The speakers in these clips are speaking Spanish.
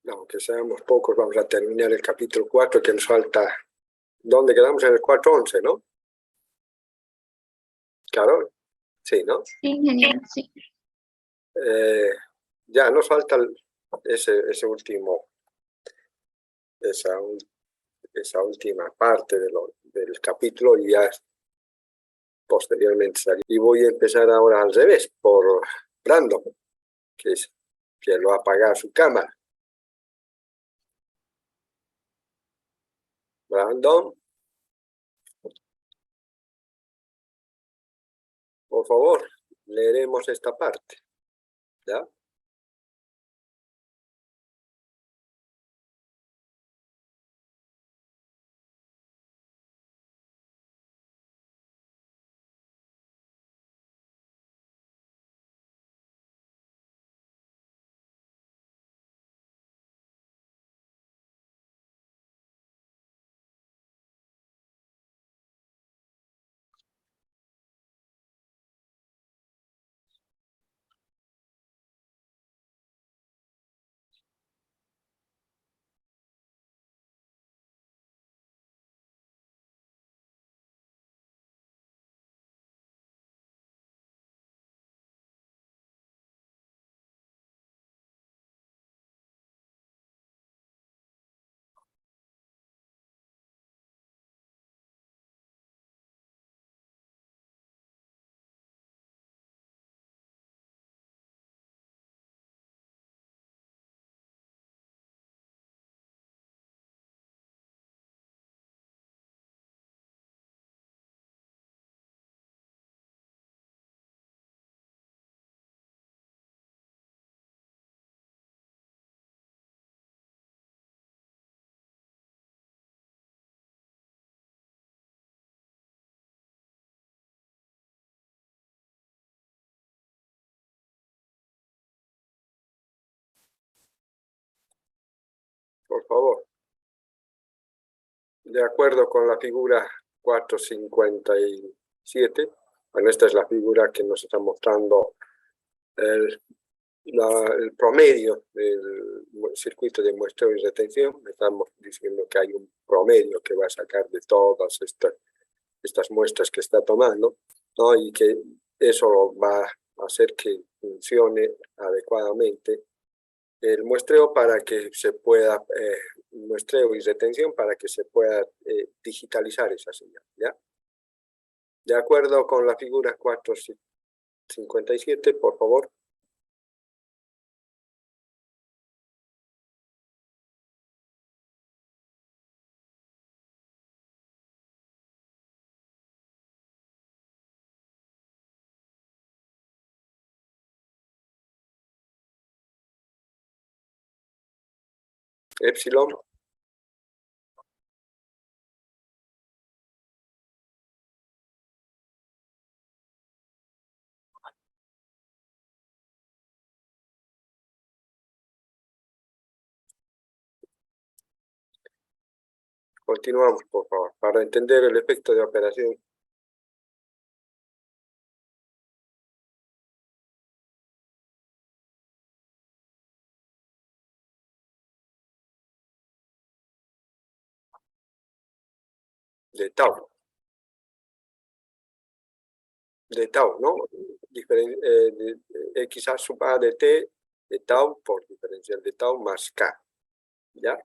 aunque seamos pocos, vamos a terminar el capítulo 4, que nos falta. ¿Dónde quedamos? En el 4.11, ¿no? Carol, sí, ¿no? Sí, ingeniero, sí. Ya nos falta ese último, esa última parte del capítulo, y ya posteriormente salir. Y voy a empezar ahora al revés, por Brandon, que lo ha apagado su cámara. Brandon, por favor, leeremos esta parte, ¿ya? Por favor. De acuerdo con la figura 457, bueno, esta es la figura que nos está mostrando el, el promedio del circuito de muestreo y retención. Estamos diciendo que hay un promedio que va a sacar de todas estas muestras que está tomando, ¿no? Y que eso va a hacer que funcione adecuadamente el muestreo para que se pueda, muestreo y retención para que se pueda digitalizar esa señal, ¿ya? De acuerdo con la figura 457, por favor. Epsilon. Continuamos, por favor, para entender el efecto de operación. De tau. De tau, ¿no? X a sub a de t de tau por diferencial de tau más k, ¿ya?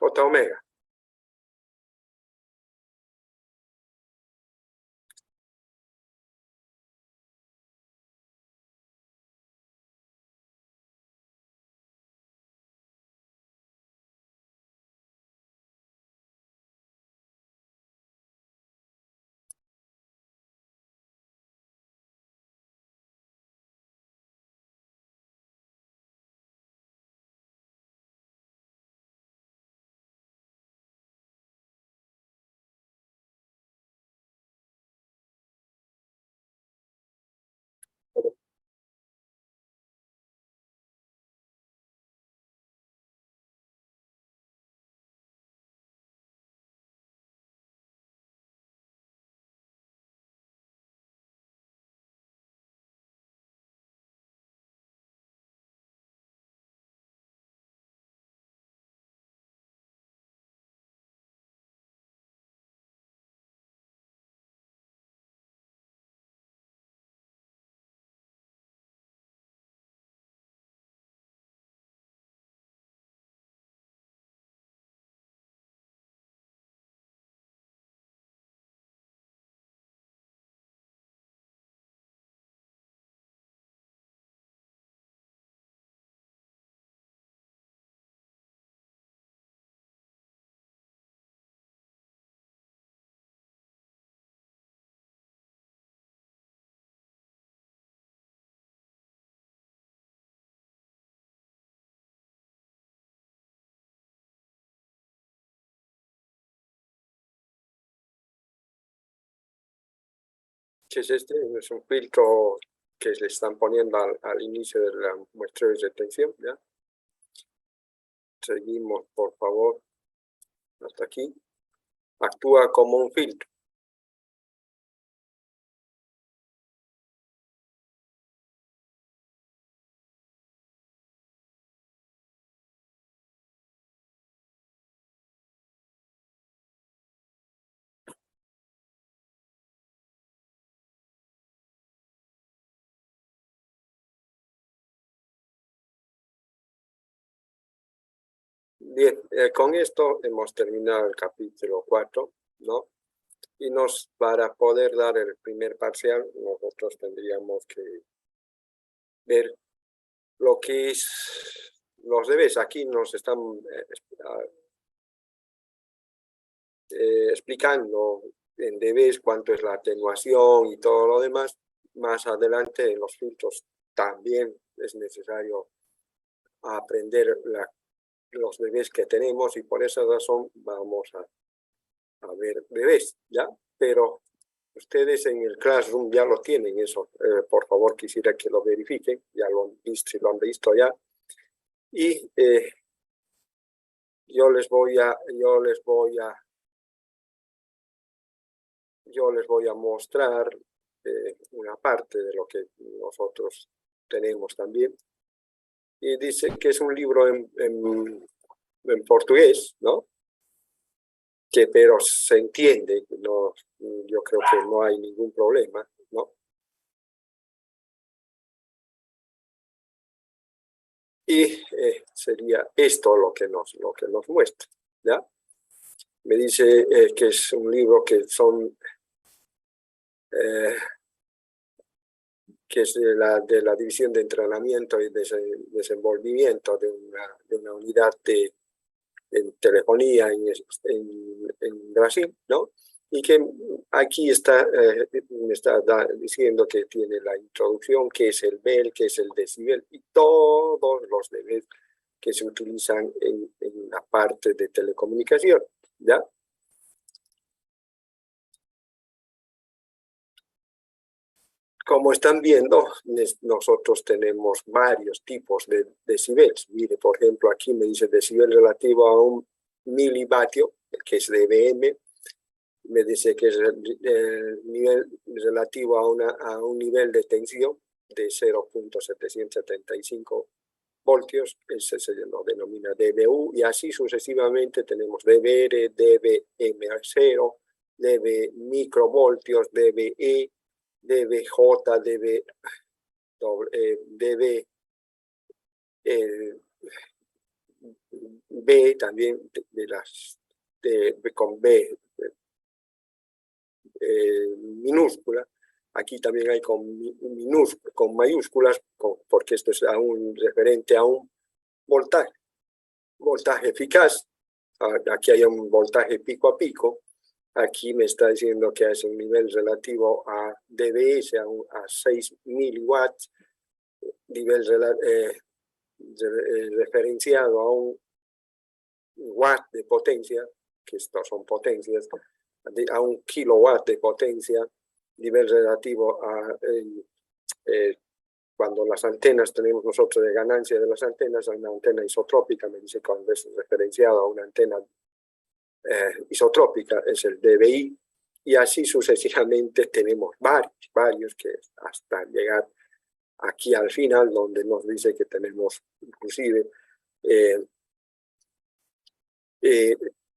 J omega. ¿Qué es este? Es un filtro que le están poniendo al inicio de la muestreo de retención, ¿ya? Seguimos, por favor, hasta aquí. Actúa como un filtro. Bien, con esto hemos terminado el capítulo 4, ¿no? Y para poder dar el primer parcial, nosotros tendríamos que ver lo que es los deberes. Aquí nos están explicando en deberes cuánto es la atenuación y todo lo demás. Más adelante en los filtros también es necesario aprender los bebés que tenemos y por esa razón vamos a ver bebés, ¿ya? Pero ustedes en el Classroom ya lo tienen eso. Por favor, quisiera que lo verifiquen. Ya lo han visto, si lo han visto ya. Y yo les voy a mostrar una parte de lo que nosotros tenemos también. Y dice que es un libro en portugués, ¿no? Pero se entiende, no, yo creo que no hay ningún problema, ¿no? Y sería esto lo que nos muestra, ¿ya? Me dice que es un libro que que es de la División de Entrenamiento y Desenvolvimiento de una unidad en telefonía en Brasil, ¿no? Y que aquí me está diciendo que tiene la introducción, que es el bel, que es el decibel, y todos los deberes que se utilizan en la parte de telecomunicación, ¿ya? Como están viendo, nosotros tenemos varios tipos de decibeles. Mire, por ejemplo, aquí me dice decibel relativo a un milivatio, que es dBm. Me dice que es el nivel relativo a un nivel de tensión de 0.775 voltios. Ese se lo denomina dBu, y así sucesivamente tenemos dBr, dBm0, dB microvoltios, dBe, dBj, dB B también con B minúscula. Aquí también hay con mayúsculas, porque esto es aún referente a un voltaje eficaz. Aquí hay un voltaje pico a pico. Aquí me está diciendo que es un nivel relativo a dBs, a 6 miliwatts, nivel referenciado a un watt de potencia, que estos son potencias, a un kilowatt de potencia, nivel relativo a cuando las antenas tenemos nosotros de ganancia de las antenas, hay una antena isotrópica, me dice cuando es referenciado a una antena isotrópica, es el dBi, y así sucesivamente tenemos varios que hasta llegar aquí al final, donde nos dice que tenemos inclusive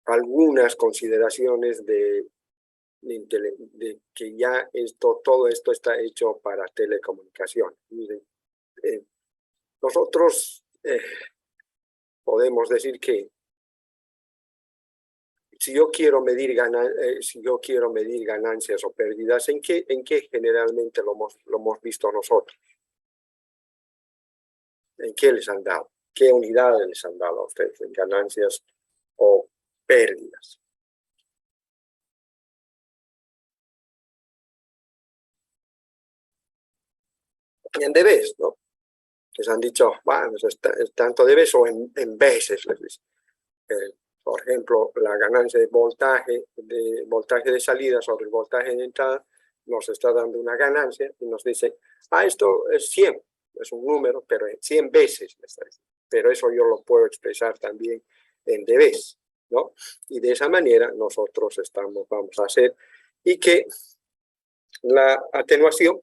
algunas consideraciones de que ya todo esto está hecho para telecomunicación. Miren, nosotros podemos decir que si yo quiero medir ganancias o pérdidas, ¿en qué generalmente lo hemos visto nosotros? ¿En qué les han dado? ¿Qué unidades les han dado a ustedes en ganancias o pérdidas? En debes, ¿no? Les han dicho, bueno, es tanto debes o en veces, les dice. Por ejemplo, la ganancia de voltaje de salida sobre el voltaje de entrada nos está dando una ganancia y nos dice, esto es 100, es un número, pero 100 veces, pero eso yo lo puedo expresar también en dBs, ¿no? Y de esa manera nosotros vamos a hacer, y que la atenuación,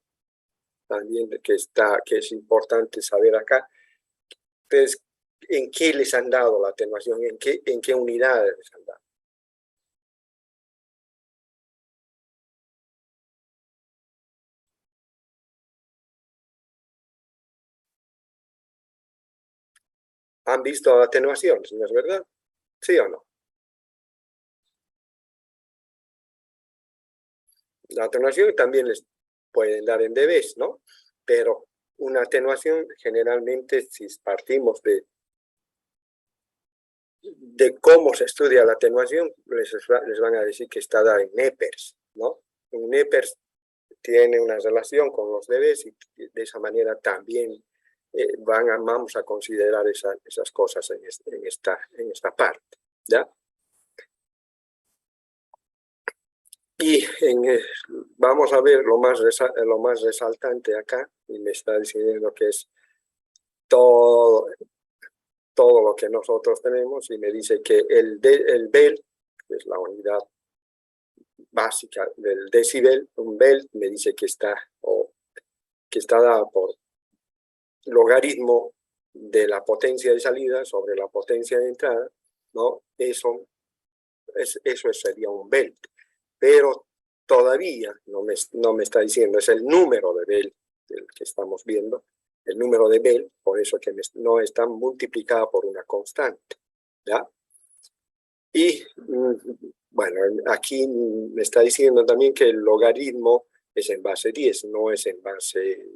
también que es importante saber acá, es en qué les han dado la atenuación, en qué unidades les han dado. ¿Han visto atenuaciones, no es verdad? ¿Sí o no? La atenuación también les pueden dar en dBs, ¿no? Pero una atenuación generalmente, si partimos de cómo se estudia la atenuación, les van a decir que está dada en Neppers, ¿no? Un Neppers tiene una relación con los dBs y de esa manera también vamos a considerar esas cosas en esta parte, ¿ya? Y vamos a ver lo más resaltante acá, y me está diciendo que es todo lo que nosotros tenemos, y me dice que el Bel, que es la unidad básica del decibel, un Bel me dice que está dada por logaritmo de la potencia de salida sobre la potencia de entrada, ¿no? Eso sería un Bel, pero todavía no me está diciendo, es el número de Bell el que estamos viendo, el número de Bell, por eso que no está multiplicada por una constante, ¿ya? Y bueno, aquí me está diciendo también que el logaritmo es en base 10, no es en base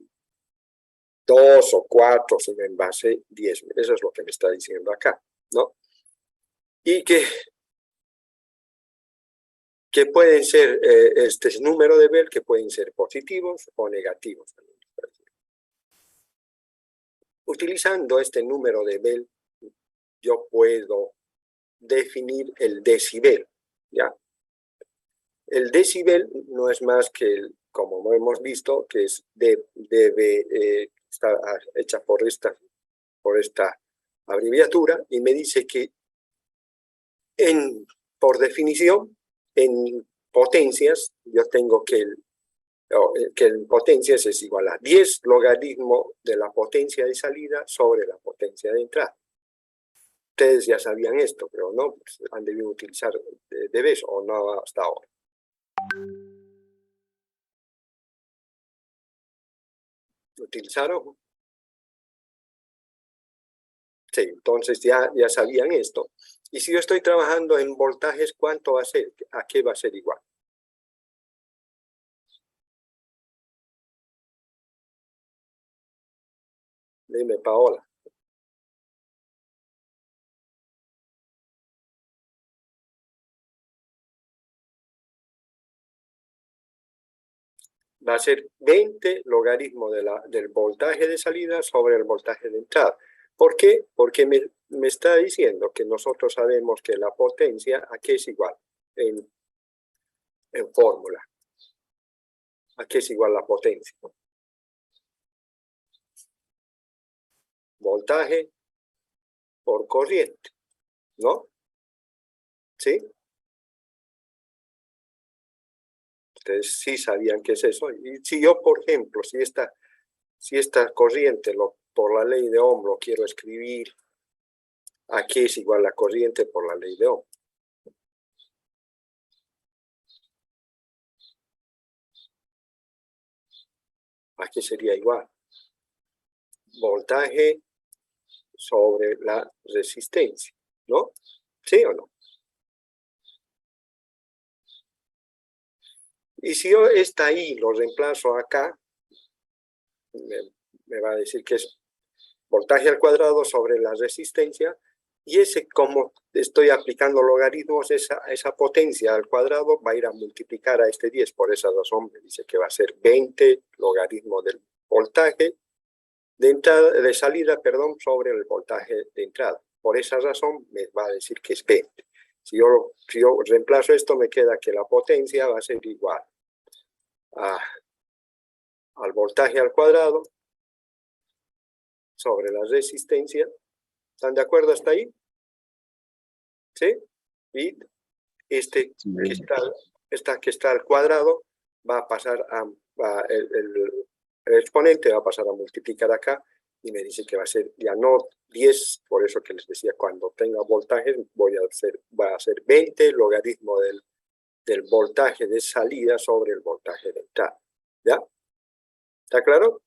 2 o 4, sino en base 10. Eso es lo que me está diciendo acá, ¿no? Y que pueden ser este número de Bell, que pueden ser positivos o negativos. Utilizando este número de Bell, yo puedo definir el decibel, ¿ya? El decibel no es más que, como hemos visto, que debe estar hecha por esta abreviatura, y me dice que por definición, en potencias, yo tengo que en potencias es igual a 10 logaritmo de la potencia de salida sobre la potencia de entrada. Ustedes ya sabían esto, pero no, pues, han debido utilizar dBs o no hasta ahora. ¿Utilizaron? Sí, entonces ya sabían esto. Y si yo estoy trabajando en voltajes, ¿cuánto va a ser? ¿A qué va a ser igual? Dime, Paola. Va a ser 20 logaritmo del voltaje de salida sobre el voltaje de entrada. ¿Por qué? Porque me está diciendo que nosotros sabemos que la potencia, ¿a qué es igual? En fórmula. ¿A qué es igual la potencia? Voltaje por corriente, ¿no? ¿Sí? Ustedes sí sabían qué es eso. Y si yo, por ejemplo, si esta corriente por la ley de Ohm lo quiero escribir, ¿a qué es igual la corriente por la ley de Ohm? ¿A qué sería igual? Voltaje sobre la resistencia, ¿no? ¿Sí o no? Y si yo esta I lo reemplazo acá, me va a decir que es voltaje al cuadrado sobre la resistencia, y ese, como estoy aplicando logaritmos, esa potencia al cuadrado va a ir a multiplicar a este 10, por esa razón me dice que va a ser 20 logaritmo del voltaje de salida, perdón, sobre el voltaje de entrada. Por esa razón me va a decir que es 20. Si yo reemplazo esto, me queda que la potencia va a ser igual al voltaje al cuadrado sobre la resistencia. ¿Están de acuerdo hasta ahí? ¿Sí? Y este Sí. que está al cuadrado va a pasar el exponente va a pasar a multiplicar acá, y me dice que va a ser ya no 10, por eso que les decía, cuando tenga voltajes va a ser 20 logaritmo del voltaje de salida sobre el voltaje de entrada. ¿Ya? ¿Está claro?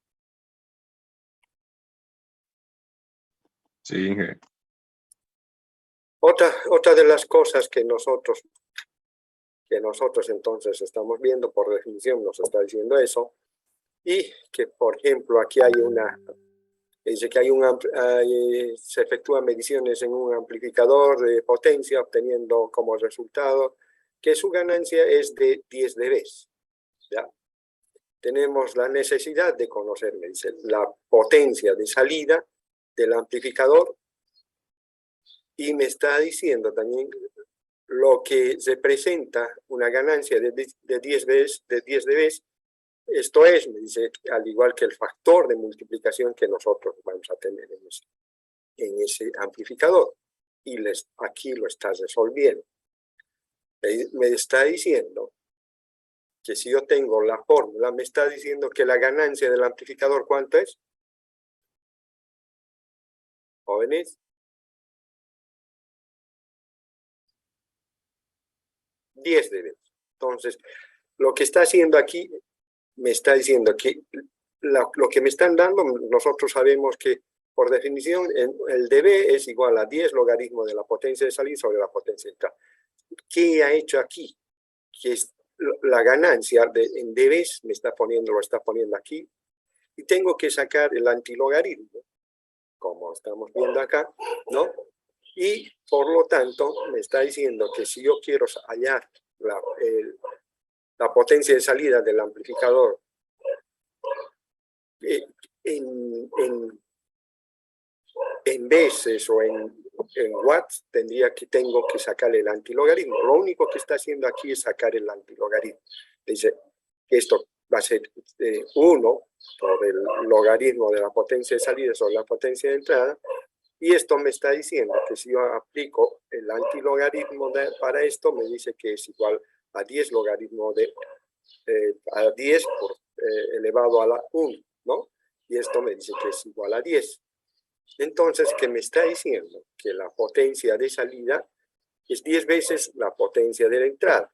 Sí, Otra de las cosas que nosotros entonces estamos viendo, por definición nos está diciendo eso, y que, por ejemplo, aquí dice que se efectúan mediciones en un amplificador de potencia, obteniendo como resultado que su ganancia es de 10 dB. ¿Ya? Tenemos la necesidad de conocer, me dice, la potencia de salida del amplificador, y me está diciendo también lo que representa una ganancia de 10 dB. Esto es, me dice, al igual que el factor de multiplicación que nosotros vamos a tener en ese amplificador. Y aquí lo está resolviendo. Me está diciendo que si yo tengo la fórmula, me está diciendo que la ganancia del amplificador, ¿cuánto es? ¿Jóvenes? 10 dB. Entonces, lo que está haciendo aquí, me está diciendo que lo que me están dando, nosotros sabemos que por definición el dB es igual a 10 logaritmo de la potencia de salida sobre la potencia de entrada. ¿Qué ha hecho aquí? Que es la ganancia en dB, lo está poniendo aquí, y tengo que sacar el antilogaritmo, como estamos viendo acá, ¿no? Y por lo tanto me está diciendo que si yo quiero hallar la potencia de salida del amplificador en veces o en watts, tengo que sacar el antilogaritmo. Lo único que está haciendo aquí es sacar el antilogaritmo. Dice que esto va a ser 1 por el logaritmo de la potencia de salida sobre la potencia de entrada, y esto me está diciendo que si yo aplico el antilogaritmo para esto, me dice que es igual a 10 logaritmo a 10 elevado a la 1, ¿no? Y esto me dice que es igual a 10. Entonces, ¿qué me está diciendo? Que la potencia de salida es 10 veces la potencia de la entrada,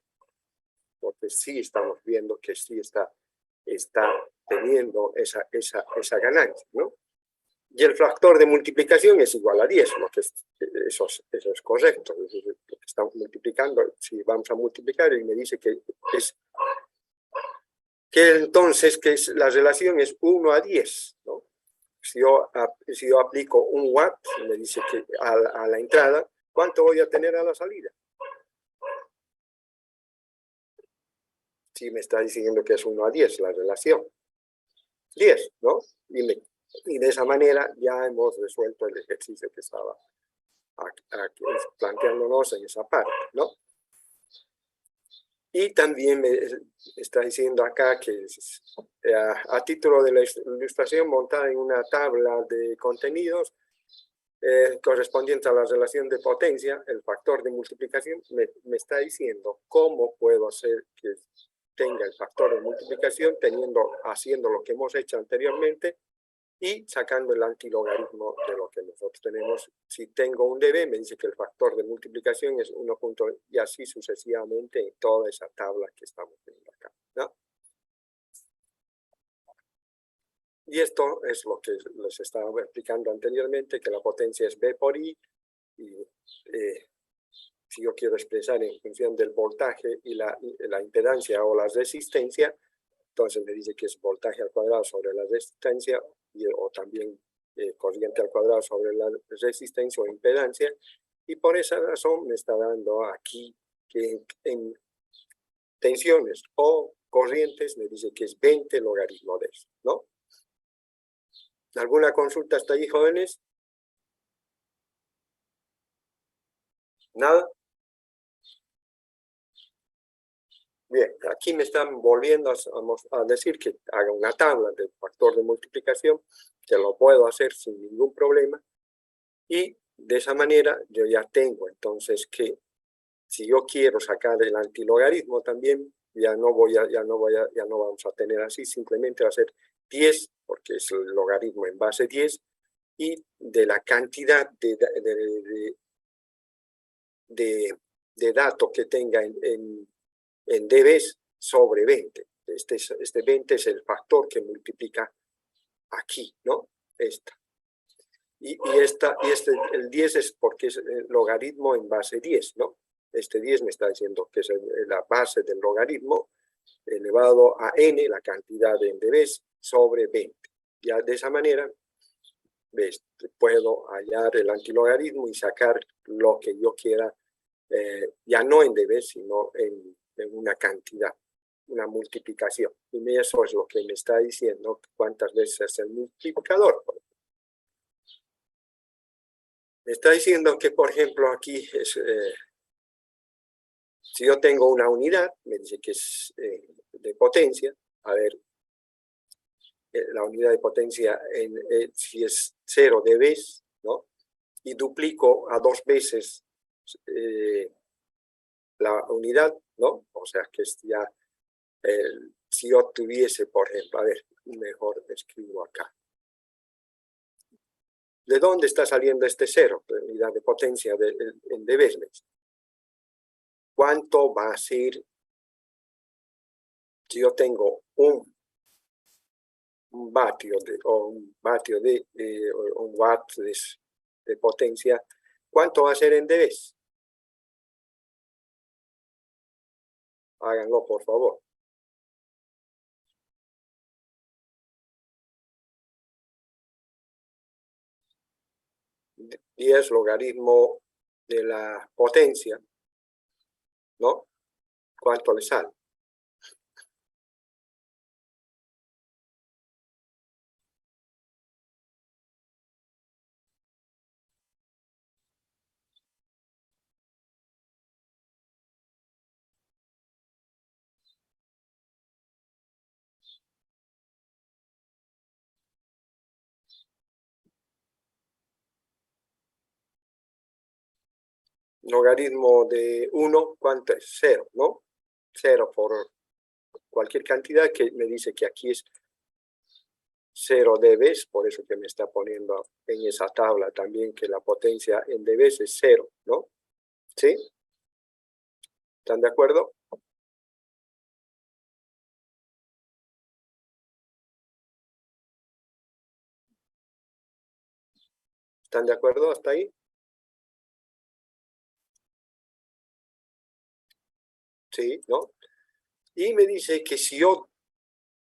porque sí estamos viendo que sí está teniendo esa ganancia, ¿no? Y el factor de multiplicación es igual a 10, eso es correcto. Es decir, lo que estamos multiplicando, si vamos a multiplicar, y me dice que entonces la relación es 1 a 10, ¿no? Si yo aplico un watt, me dice que a la entrada, ¿cuánto voy a tener a la salida? Si me está diciendo que es 1 a 10 la relación. 10, ¿no? Y de esa manera ya hemos resuelto el ejercicio que estaba aquí planteándonos en esa parte, ¿no? Y también me está diciendo acá que a título de la ilustración montada en una tabla de contenidos correspondiente a la relación de potencia, el factor de multiplicación, me está diciendo cómo puedo hacer que tenga el factor de multiplicación haciendo lo que hemos hecho anteriormente y sacando el antilogaritmo de lo que nosotros tenemos. Si tengo un dB, me dice que el factor de multiplicación es 1. Y así sucesivamente en toda esa tabla que estamos viendo acá, ¿no? Y esto es lo que les estaba explicando anteriormente, que la potencia es B por I, y si yo quiero expresar en función del voltaje y la impedancia o la resistencia, entonces me dice que es voltaje al cuadrado sobre la resistencia, o también corriente al cuadrado sobre la resistencia o impedancia, y por esa razón me está dando aquí que en tensiones o corrientes me dice que es 20 logaritmo de eso, ¿no? ¿Alguna consulta hasta ahí, jóvenes? ¿Nada? Bien, aquí me están volviendo a decir que haga una tabla del factor de multiplicación, que lo puedo hacer sin ningún problema, y de esa manera yo ya tengo entonces que si yo quiero sacar el antilogaritmo también, ya no vamos a tener así, simplemente va a ser 10, porque es el logaritmo en base 10, y de la cantidad de datos que tenga en dBs sobre 20. Este 20 es el factor que multiplica aquí, ¿no? El 10 es porque es el logaritmo en base 10, ¿no? Este 10 me está diciendo que es la base del logaritmo elevado a n, la cantidad de dBs, sobre 20. Ya de esa manera, ¿ves? Puedo hallar el antilogaritmo y sacar lo que yo quiera, ya no en dBs, sino en una cantidad, una multiplicación. Y eso es lo que me está diciendo cuántas veces es el multiplicador. Me está diciendo que, por ejemplo, aquí si yo tengo una unidad, me dice que es de potencia. A ver, la unidad de potencia si es 0 dB, ¿no? Y duplico a 2 veces la unidad, ¿no? O sea que es ya, si yo tuviese, por ejemplo, a ver, mejor escribo acá. ¿De dónde está saliendo este 0? La unidad de potencia en dB. ¿Cuánto va a ser si yo tengo un vatio un watt de potencia? ¿Cuánto va a ser en dB? Háganlo, por favor. 10 logaritmo de la potencia, ¿no? ¿Cuánto le sale? Logaritmo de 1, ¿cuánto es? 0, ¿no? 0 por cualquier cantidad que me dice que aquí es 0 dB, por eso que me está poniendo en esa tabla también que la potencia en dB es 0, ¿no? ¿Sí? ¿Están de acuerdo? ¿Están de acuerdo hasta ahí? Sí, ¿no? Y me dice que si yo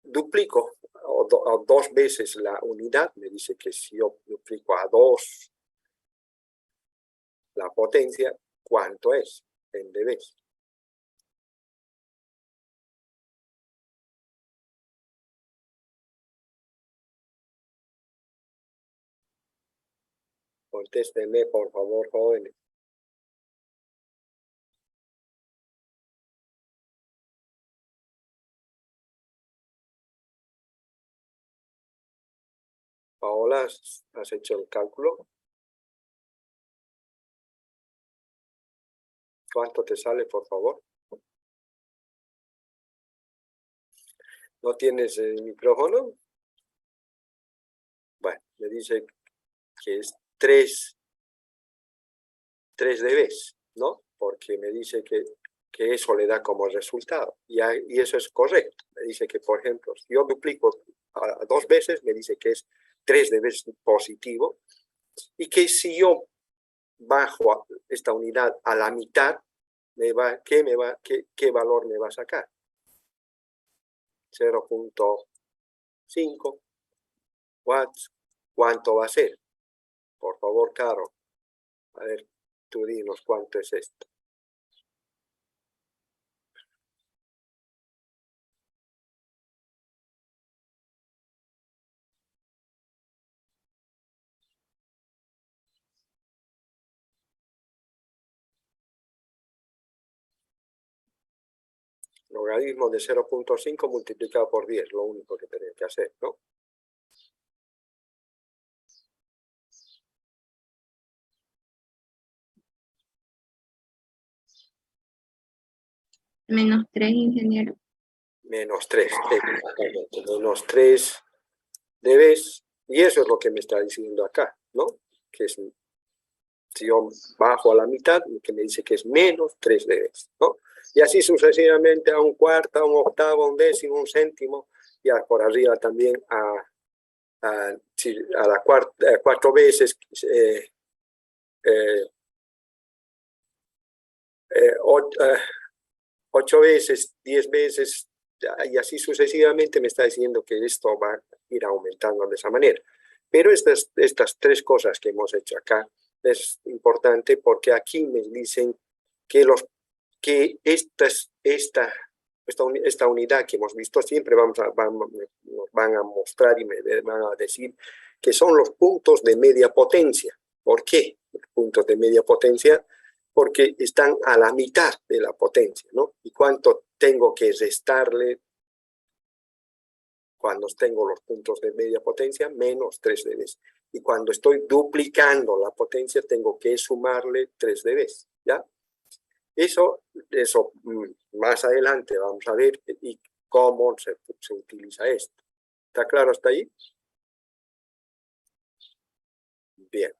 duplico o dos veces la unidad, me dice que si yo duplico a 2 la potencia, ¿cuánto es en dB? Contéstenme, por favor, jóvenes. Paola, ¿has hecho el cálculo? ¿Cuánto te sale, por favor? ¿No tienes el micrófono? Bueno, me dice que es 3 dB, ¿no? Porque me dice que eso le da como resultado. Y eso es correcto. Me dice que, por ejemplo, si yo duplico a 2 veces, me dice que es 3 dB positivo. Y que si yo bajo esta unidad a la mitad, ¿qué valor me va a sacar? 0.5 watts. ¿Cuánto va a ser? Por favor, Caro. A ver, tú dinos cuánto es esto. Logaritmo de 0.5 multiplicado por 10, lo único que tenía que hacer, ¿no? -3, ingeniero. -3, menos 3 dB. Y eso es lo que me está diciendo acá, ¿no? Que es, si yo bajo a la mitad, que me dice que es menos 3 dB, ¿no? Y así sucesivamente a un cuarto, a un octavo, a un décimo, un céntimo, y por arriba también a la 4 veces, 8 veces, 10 veces, y así sucesivamente me está diciendo que esto va a ir aumentando de esa manera. Pero estas 3 cosas que hemos hecho acá es importante porque aquí me dicen que, esta unidad que hemos visto siempre nos van a mostrar y me van a decir que son los puntos de media potencia. ¿Por qué puntos de media potencia? Porque están a la mitad de la potencia, ¿no? ¿Y cuánto tengo que restarle cuando tengo los puntos de media potencia? Menos 3 dB. Y cuando estoy duplicando la potencia, tengo que sumarle 3 dB, ¿ya? Eso más adelante vamos a ver y cómo se utiliza esto. ¿Está claro hasta ahí? Bien.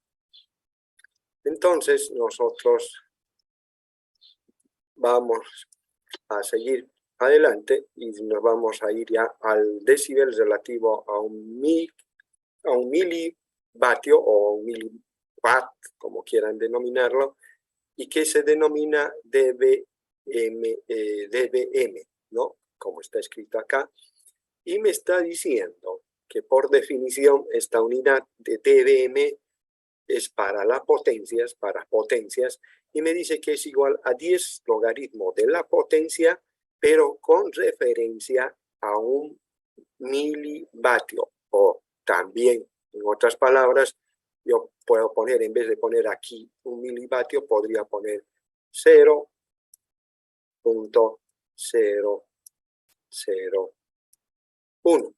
Entonces, nosotros vamos a seguir adelante y nos vamos a ir ya al decibel relativo a un milivatio o un miliwatt, como quieran denominarlo, y que se denomina dBm, ¿no? Como está escrito acá. Y me está diciendo que por definición esta unidad de dBm es para las potencias, y me dice que es igual a 10 logaritmo de la potencia, pero con referencia a un milivatio. O también, en otras palabras, yo puedo poner, en vez de poner aquí un milivatio, podría poner 0.001.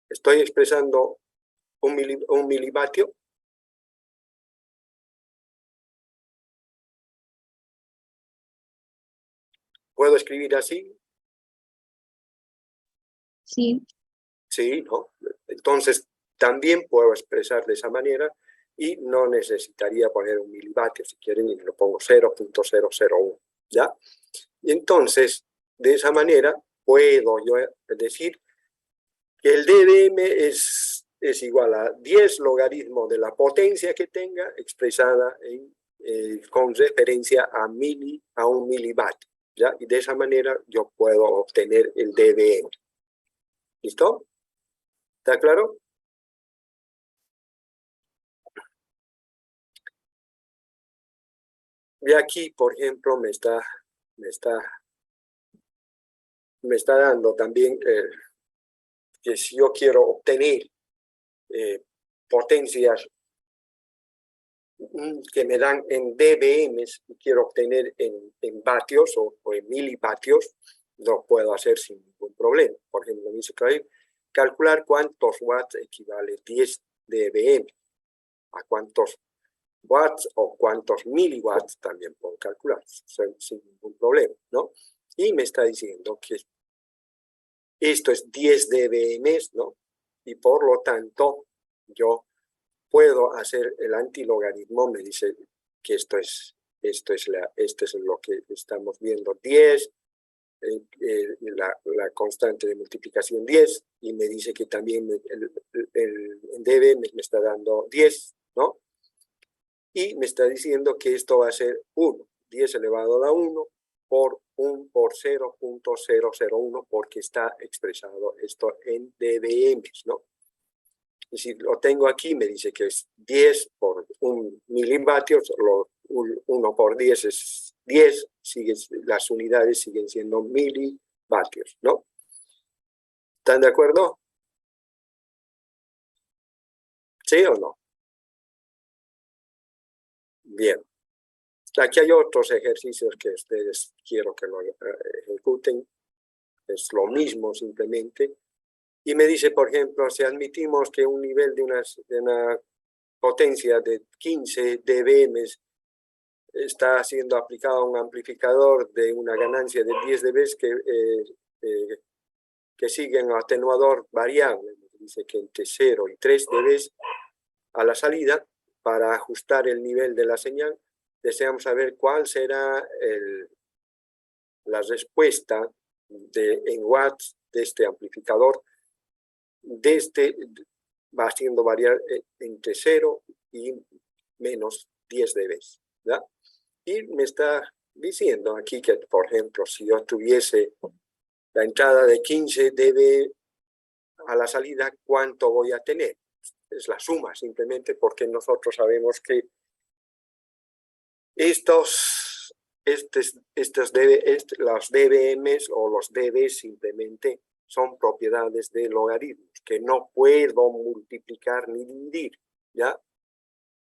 Estoy expresando un milivatio. ¿Puedo escribir así? Sí. Sí, ¿no? Entonces, también puedo expresar de esa manera y no necesitaría poner un milivatio. Si quieren, lo pongo 0.001, ¿ya? Y entonces, de esa manera, puedo yo decir que el dBm es es igual a 10 logaritmo de la potencia que tenga expresada con referencia a un milivatio, ¿ya? Y de esa manera yo puedo obtener el dBm. ¿Listo? ¿Está claro? Y aquí, por ejemplo, me está dando también que si yo quiero obtener potencias que me dan en dBms y quiero obtener en vatios o en milivatios, lo puedo hacer sin ningún problema. Por ejemplo, me dice que calcular cuántos watts equivale 10 dBm, a cuántos watts o cuántos miliwatts también puedo calcular sin ningún problema, ¿no? Y me está diciendo que esto es 10 dBm, ¿no? Y por lo tanto, yo puedo hacer el antilogaritmo, me dice que esto es lo que estamos viendo, 10, la constante de multiplicación 10, y me dice que también el dB me está dando 10, ¿no? Y me está diciendo que esto va a ser 1, 10 elevado a la 1 por 1 por 0.001, porque está expresado esto en dBm, ¿no? Y si lo tengo aquí, me dice que es 10 por 1 milivatios, 1 por 10 es 10, las unidades siguen siendo milivatios, ¿no? ¿Están de acuerdo? ¿Sí o no? Bien. Aquí hay otros ejercicios que ustedes quiero que lo ejecuten. Es lo mismo simplemente. Y me dice, por ejemplo, si admitimos que un nivel de una potencia de 15 dBm está siendo aplicado a un amplificador de una ganancia de 10 dB que sigue un atenuador variable, dice que entre 0 y 3 dB a la salida, para ajustar el nivel de la señal, deseamos saber cuál será la respuesta en watts de este amplificador. Va haciendo variar entre 0 y menos 10 dB, ¿verdad? Y me está diciendo aquí que, por ejemplo, si yo tuviese la entrada de 15 dB a la salida, ¿cuánto voy a tener? Es la suma, simplemente porque nosotros sabemos que los dBms o los dB simplemente son propiedades de logaritmos que no puedo multiplicar ni dividir, ¿ya?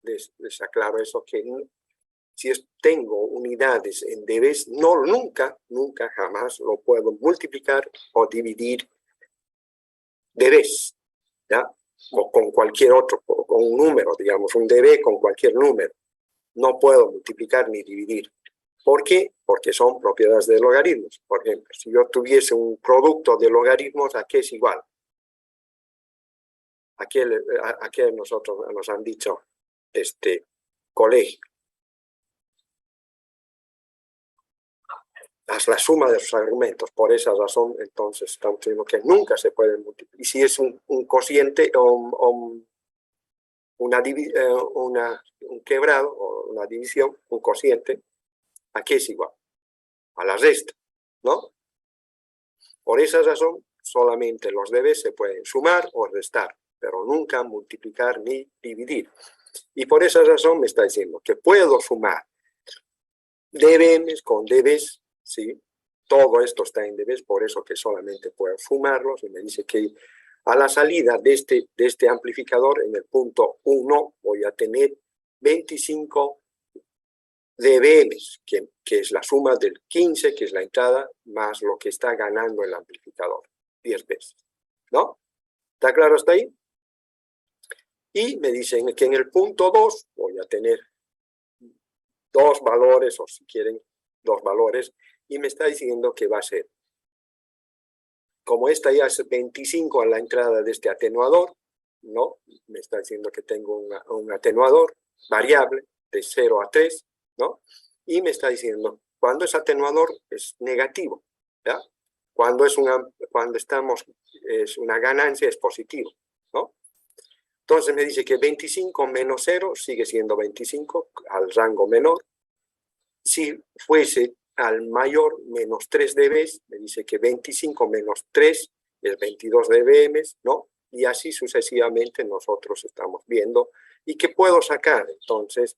Les aclaro eso, que si tengo unidades en dBs, nunca, jamás lo puedo multiplicar o dividir dBs, ¿ya? O con cualquier otro, con un número, digamos, un dB con cualquier número. No puedo multiplicar ni dividir. ¿Por qué? Porque son propiedades de logaritmos. Por ejemplo, si yo tuviese un producto de logaritmos, ¿a qué es igual? ¿A qué nosotros nos han dicho colegio? Haz la suma de sus argumentos. Por esa razón, entonces, estamos diciendo que nunca se puede multiplicar. Y si es un cociente o un quebrado o una división, un cociente, ¿a qué es igual? A la resta, ¿no? Por esa razón, solamente los dB se pueden sumar o restar, pero nunca multiplicar ni dividir. Y por esa razón me está diciendo que puedo sumar dBs con dBs, ¿sí? Todo esto está en dBs, por eso que solamente puedo sumarlos, y me dice que a la salida de este amplificador, en el punto 1, voy a tener 25 dBms, que es la suma del 15, que es la entrada, más lo que está ganando el amplificador, 10 veces, ¿no? ¿Está claro hasta ahí? Y me dicen que en el punto 2 voy a tener dos valores, o si quieren, dos valores, y me está diciendo que va a ser, como esta ya es 25 a la entrada de este atenuador, ¿no? Me está diciendo que tengo un atenuador variable de 0 a 3, ¿no? Y me está diciendo, cuando es atenuador es negativo, ¿ya? Cuando es una ganancia es positivo, ¿no? Entonces me dice que 25 menos 0 sigue siendo 25 al rango menor. Si fuese al mayor menos 3 dB, me dice que 25 menos 3 es 22 dBm, ¿no? Y así sucesivamente nosotros estamos viendo. ¿Y que puedo sacar? Entonces,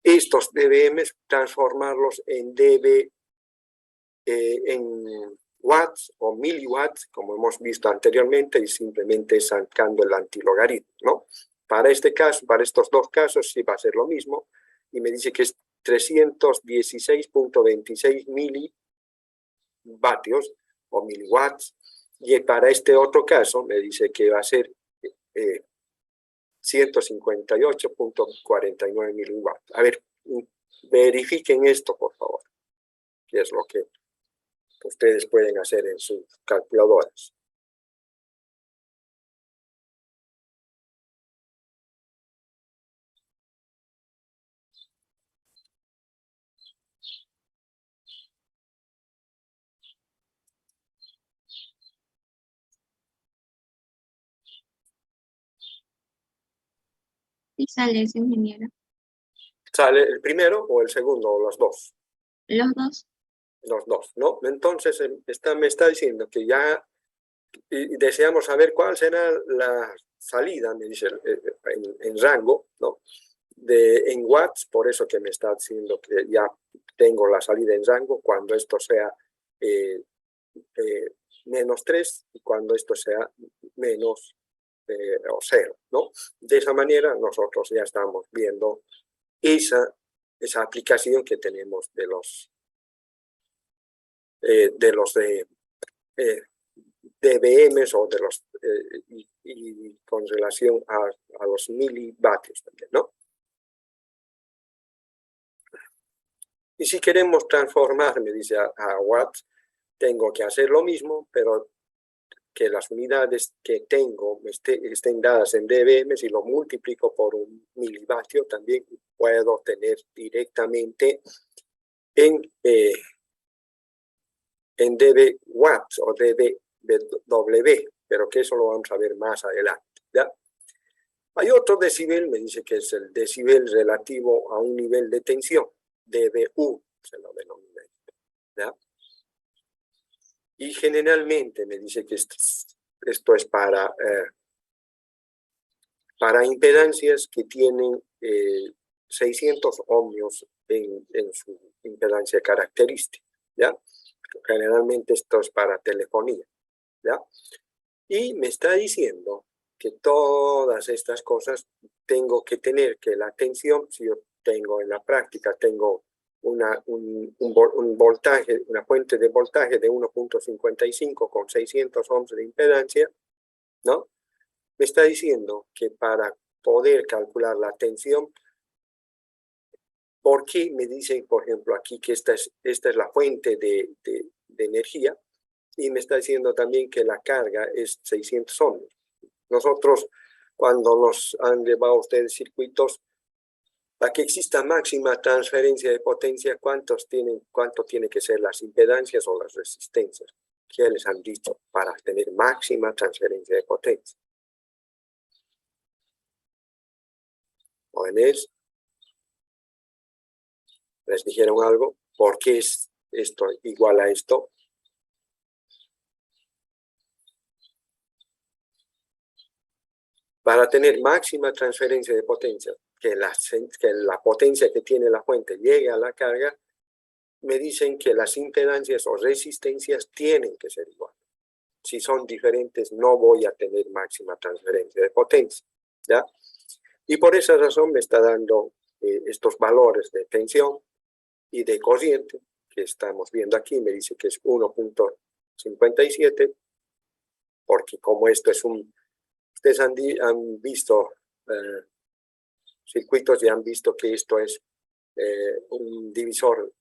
estos dBm, transformarlos en dB, en watts o miliwatts, como hemos visto anteriormente, y simplemente sacando el antilogaritmo, ¿no? Para este caso, para estos dos casos, sí va a ser lo mismo, y me dice que es 316.26 milivatios o miliwatts, y para este otro caso me dice que va a ser 158.49 miliwatts. A ver, verifiquen esto, por favor, que es lo que ustedes pueden hacer en sus calculadoras. Y sale ese ingeniero. ¿Sale el primero o el segundo o los dos? Los dos. Los dos, ¿no? Entonces me está diciendo que ya y deseamos saber cuál será la salida, me dice, en rango, ¿no? En watts, por eso que me está diciendo que ya tengo la salida en rango cuando esto sea menos 3 y cuando esto sea menos o 0, ¿no? De esa manera nosotros ya estamos viendo esa aplicación que tenemos de los dBms o de los y con relación a los milivatios también, ¿no? Y si queremos transformar, me dice, a watts, tengo que hacer lo mismo, pero que las unidades que tengo estén dadas en dBm, si lo multiplico por un milivatio, también puedo tener directamente en dB watts o dBW, pero que eso lo vamos a ver más adelante, ¿ya? Hay otro decibel, me dice que es el decibel relativo a un nivel de tensión, dBu, se lo denomina, ¿ya? Y generalmente me dice que esto es para impedancias que tienen 600 ohmios en su impedancia característica, ¿ya? Generalmente esto es para telefonía, ¿ya? Y me está diciendo que todas estas cosas tengo que tener, que la tensión, si yo tengo en la práctica, tengo un voltaje, una fuente de voltaje de 1.55 con 600 ohms de impedancia, ¿no? Me está diciendo que para poder calcular la tensión, ¿por qué me dicen, por ejemplo, aquí que esta es la fuente de energía? Y me está diciendo también que la carga es 600 ohms. Nosotros, cuando nos han llevado ustedes circuitos, para que exista máxima transferencia de potencia, ¿cuánto tiene que ser las impedancias o las resistencias? ¿Qué les han dicho para tener máxima transferencia de potencia? ¿Jóvenes? ¿Les dijeron algo? ¿Por qué es esto igual a esto? Para tener máxima transferencia de potencia, que la potencia que tiene la fuente llegue a la carga, me dicen que las impedancias o resistencias tienen que ser iguales. Si son diferentes, no voy a tener máxima transferencia de potencia, ¿ya? Y por esa razón me está dando estos valores de tensión y de corriente que estamos viendo aquí. Me dice que es 1.57, porque como esto es ustedes han visto circuitos y han visto que esto es un divisor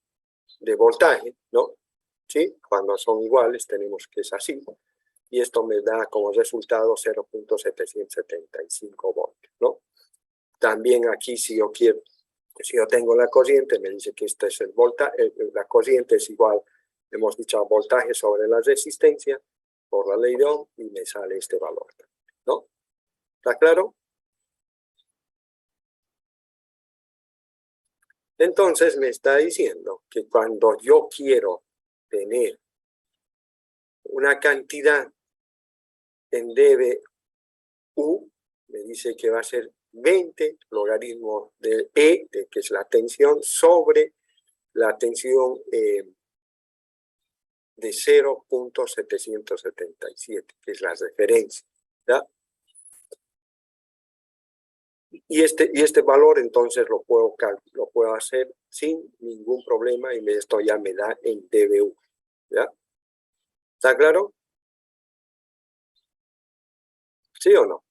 de voltaje, ¿no? ¿Sí? Cuando son iguales tenemos que es así. Y esto me da como resultado 0.775 voltios, ¿no? También aquí si yo tengo la corriente, me dice que este es el voltaje, la corriente es igual, hemos dicho, voltaje sobre la resistencia por la ley de Ohm y me sale este valor, ¿no? ¿Está claro? Entonces me está diciendo que cuando yo quiero tener una cantidad en dBU, me dice que va a ser 20 logaritmo de E, que es la tensión, sobre la tensión de 0.777, que es la referencia, ¿ya? Y este valor entonces lo puedo hacer sin ningún problema y esto ya me da en dBU, ¿ya? ¿Está claro? ¿Sí o no?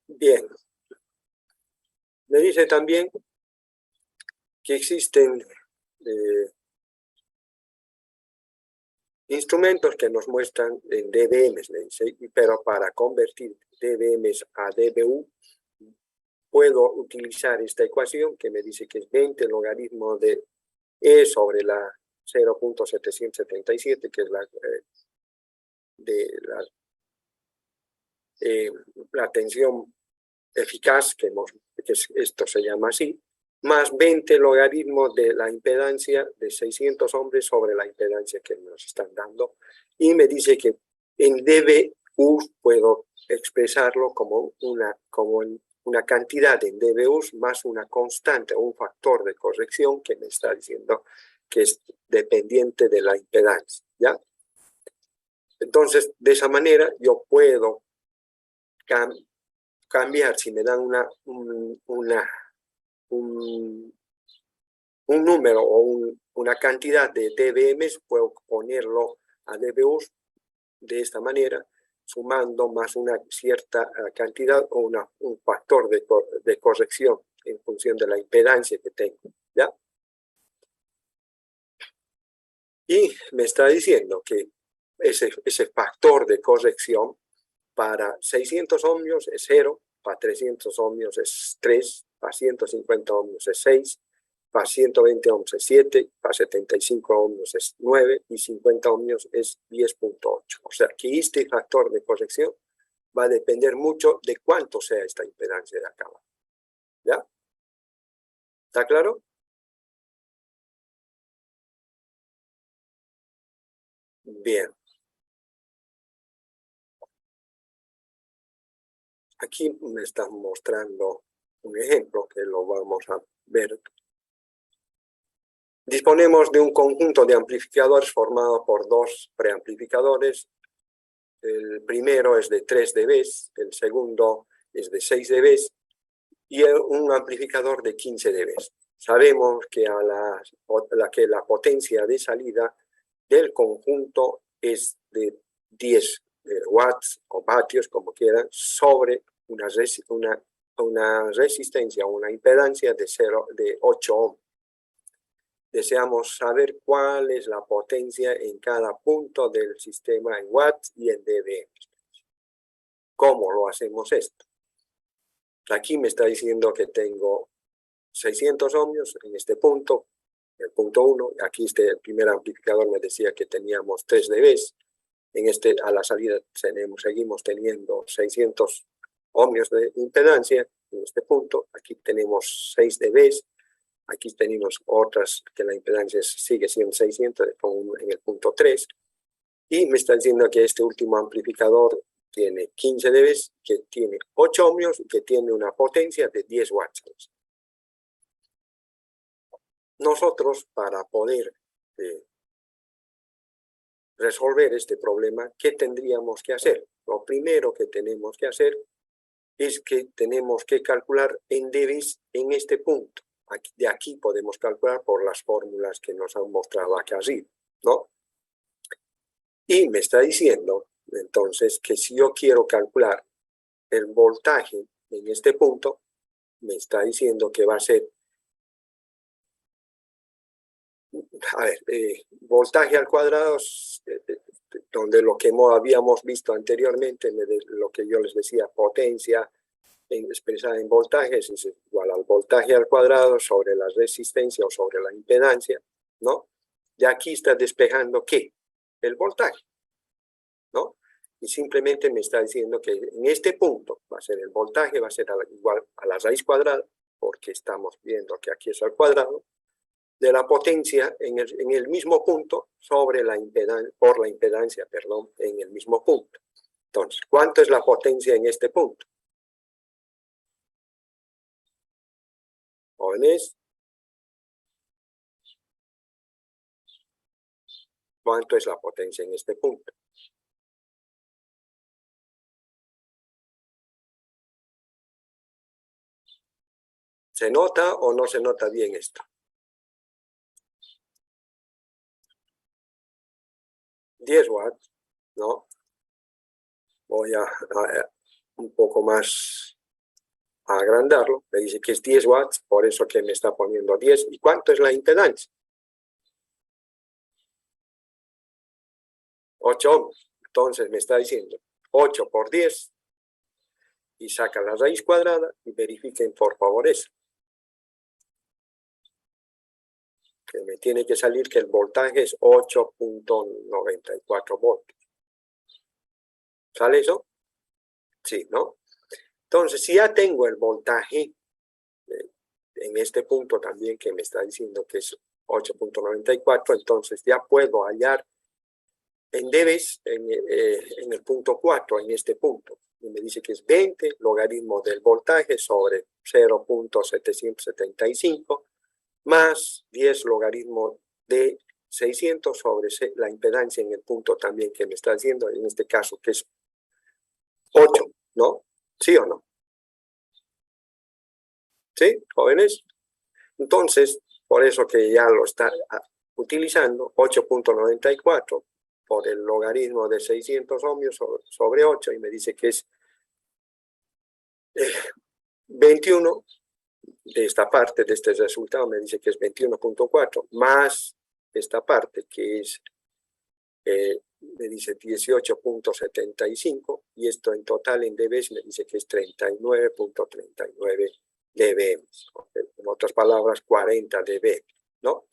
Bien. Me dice también que existen instrumentos que nos muestran en dBms, me dice, pero para convertir dBms a dBU puedo utilizar esta ecuación que me dice que es 20 logaritmo de E sobre la 0.777, que es la tensión eficaz, esto se llama así, más 20 logaritmos de la impedancia de 600 ohms sobre la impedancia que nos están dando. Y me dice que en dBU puedo expresarlo como una cantidad en dBU más una constante o un factor de corrección que me está diciendo que es dependiente de la impedancia, ¿ya? Entonces, de esa manera yo puedo cambiar, si me dan un número o una cantidad de dBms, puedo ponerlo a dBu de esta manera, sumando más una cierta cantidad o un factor de corrección en función de la impedancia que tengo, ¿ya? Y me está diciendo que ese factor de corrección para 600 ohmios es 0, para 300 ohmios es 3, para 150 ohmios es 6, para 120 ohmios es 7, para 75 ohmios es 9 y 50 ohmios es 10.8. O sea que este factor de corrección va a depender mucho de cuánto sea esta impedancia de acá. ¿Ya? ¿Está claro? Bien. Aquí me están mostrando un ejemplo que lo vamos a ver. Disponemos de un conjunto de amplificadores formado por dos preamplificadores. El primero es de 3 dB, el segundo es de 6 dB y un amplificador de 15 dB. Sabemos que la potencia de salida del conjunto es de 10 watts o vatios, como quieran, sobre una resistencia, una impedancia de 8 ohms. Deseamos saber cuál es la potencia en cada punto del sistema en watts y en dB. ¿Cómo lo hacemos esto? Aquí me está diciendo que tengo 600 ohmios en este punto, el punto 1. Aquí el primer amplificador me decía que teníamos 3 dB. A la salida seguimos teniendo 600 ohmios de impedancia en este punto. Aquí tenemos 6 dB. Aquí tenemos otras que la impedancia sigue siendo 600, en el punto 3. Y me está diciendo que este último amplificador tiene 15 dB, que tiene 8 ohmios y que tiene una potencia de 10 watts. Nosotros, para poder resolver este problema, ¿qué tendríamos que hacer? Lo primero que tenemos que hacer es que tenemos que calcular en dB en este punto. De aquí podemos calcular por las fórmulas que nos han mostrado acá arriba, ¿no? Y me está diciendo, entonces, que si yo quiero calcular el voltaje en este punto, me está diciendo que va a ser, voltaje al cuadrado, donde lo que habíamos visto anteriormente, lo que yo les decía, potencia expresada en voltajes es igual al voltaje al cuadrado sobre la resistencia o sobre la impedancia, ¿no? Y aquí está despejando ¿qué? El voltaje. ¿no? Y simplemente me está diciendo que en este punto va a ser el voltaje, va a ser igual a la raíz cuadrada, porque estamos viendo que aquí es al cuadrado, de la potencia en el mismo punto sobre la impedancia, por la impedancia, perdón, en el mismo punto. Entonces, ¿cuánto es la potencia en este punto? Jóvenes, ¿cuánto es la potencia en este punto? ¿Se nota o no se nota bien esto? 10 watts, ¿no? Voy a un poco más a agrandarlo. Me dice que es 10 watts, por eso que me está poniendo 10. ¿Y cuánto es la impedancia? 8 ohms. Entonces me está diciendo 8 por 10 y saca la raíz cuadrada y verifiquen por favor eso. Que me tiene que salir que el voltaje es 8.94 voltios. ¿Sale eso? Sí, ¿no? Entonces, si ya tengo el voltaje en este punto también que me está diciendo que es 8.94, entonces ya puedo hallar en dBs en el punto 4, en este punto. Y me dice que es 20 logaritmo del voltaje sobre 0.775 más 10 logaritmo de 600 sobre la impedancia en el punto también que me está diciendo, en este caso que es 8, ¿no? ¿Sí o no? ¿Sí, jóvenes? Entonces, por eso que ya lo está utilizando, 8.94 por el logaritmo de 600 ohmios sobre 8, y me dice que es 21 de esta parte, de este resultado, me dice que es 21.4, más esta parte que es, me dice 18.75, y esto en total en dB me dice que es 39.39 dB, en otras palabras 40 dB, ¿no?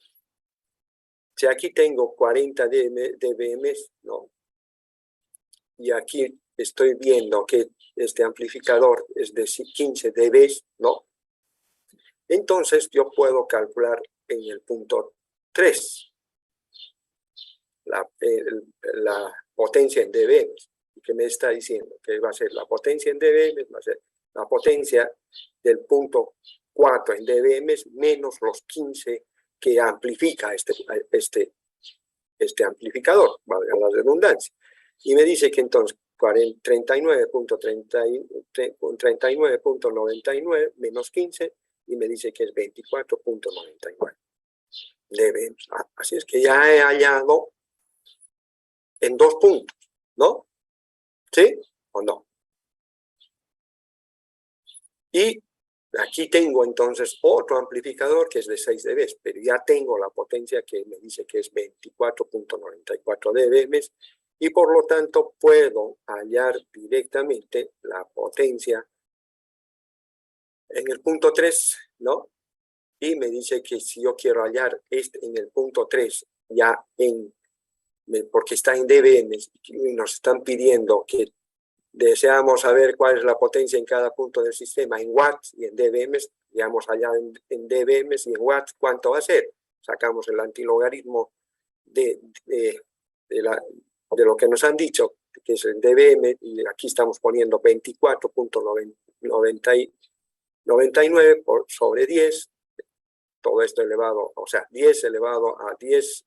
Si aquí tengo 40 dBm, ¿no? Y aquí estoy viendo que este amplificador es de 15 dB, ¿no? Entonces yo puedo calcular en el punto 3 la potencia en dBm, que me está diciendo que va a ser la potencia en dBm, va a ser la potencia del punto 4 en dBm menos los 15 que amplifica este amplificador, valga la redundancia. Y me dice que entonces 39.99 menos 15, y me dice que es 24.99 dB. Así es que ya he hallado en 2 puntos, ¿no? ¿Sí o no? Y aquí tengo entonces otro amplificador que es de 6 dB, pero ya tengo la potencia que me dice que es 24.94 dB, y por lo tanto puedo hallar directamente la potencia en el punto 3, ¿no? Y me dice que si yo quiero hallar en el punto 3, ya porque está en dBm, y nos están pidiendo que deseamos saber cuál es la potencia en cada punto del sistema en watts y en dBm, digamos allá en dBm y en watts, ¿cuánto va a ser? Sacamos el antilogaritmo de lo que nos han dicho, que es en dBm, y aquí estamos poniendo 24.99 sobre 10, todo esto elevado, o sea, 10 elevado a 10,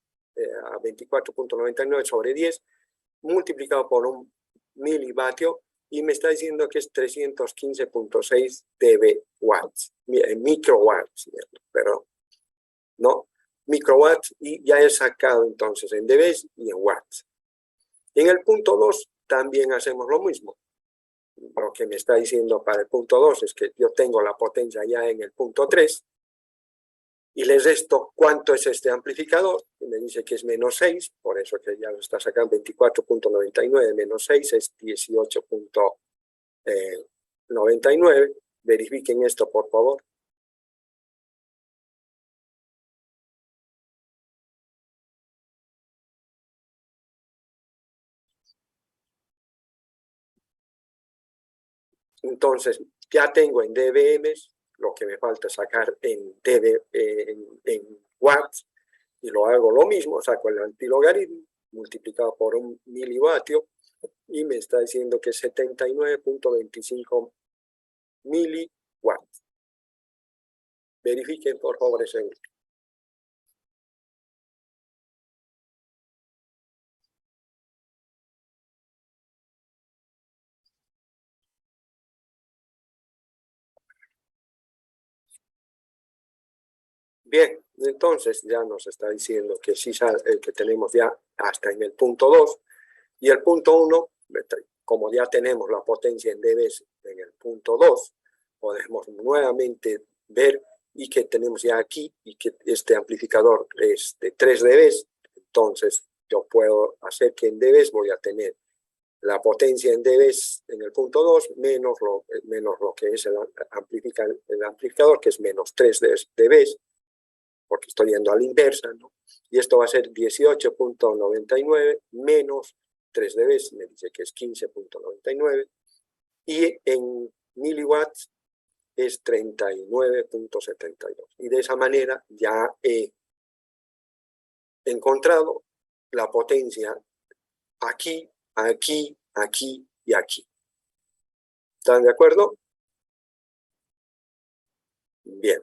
a 24.99 sobre 10, multiplicado por un milivatio, y me está diciendo que es 315.6 dB watts, microwatts, perdón, ¿no? Microwatts, y ya he sacado entonces en dB y en watts. En el punto 2 también hacemos lo mismo. Lo que me está diciendo para el punto 2 es que yo tengo la potencia ya en el punto 3, y le resto cuánto es este amplificador, y me dice que es menos 6, por eso que ya lo está sacando 24.99 menos 6 es 18.99. Verifiquen esto, por favor. Entonces, ya tengo en dBm, lo que me falta sacar en watts, y lo hago lo mismo, saco el antilogaritmo multiplicado por un milivatio, y me está diciendo que es 79.25 miliwatts. Verifiquen por favor ese. Bien, entonces ya nos está diciendo que sí que tenemos ya hasta en el punto 2, y el punto 1, como ya tenemos la potencia en dB en el punto 2, podemos nuevamente ver y que tenemos ya aquí y que este amplificador es de 3 dB, entonces yo puedo hacer que en dB voy a tener la potencia en dB en el punto 2 menos lo que es el amplificador, que es menos 3 dB, porque estoy yendo a la inversa, ¿no? Y esto va a ser 18.99 menos 3 dB, me dice que es 15.99, y en miliwatts es 39.72. Y de esa manera ya he encontrado la potencia aquí, aquí, aquí y aquí. ¿Están de acuerdo? Bien.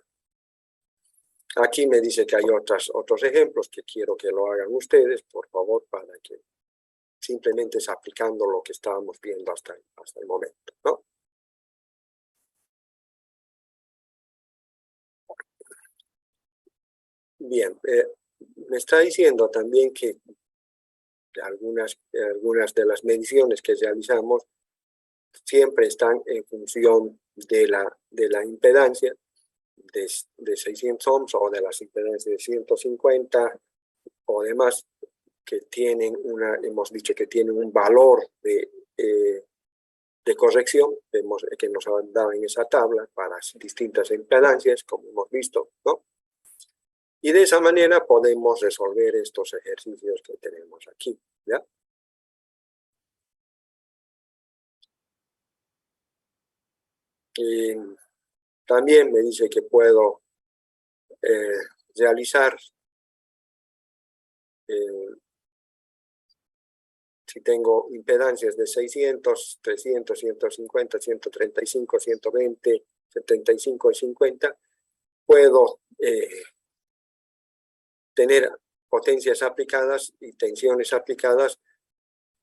Aquí me dice que hay otros ejemplos que quiero que lo hagan ustedes, por favor, para que simplemente es aplicando lo que estábamos viendo hasta el momento, ¿no? Bien, me está diciendo también que algunas de las mediciones que realizamos siempre están en función de la impedancia de 600 ohms o de las impedancias de 150 o demás, que tienen hemos dicho que tienen un valor de corrección, que nos han dado en esa tabla para distintas impedancias, como hemos visto, ¿no? Y de esa manera podemos resolver estos ejercicios que tenemos aquí, ¿ya? Y también me dice que puedo realizar, si tengo impedancias de 600, 300, 150, 135, 120, 75 y 50, puedo tener potencias aplicadas y tensiones aplicadas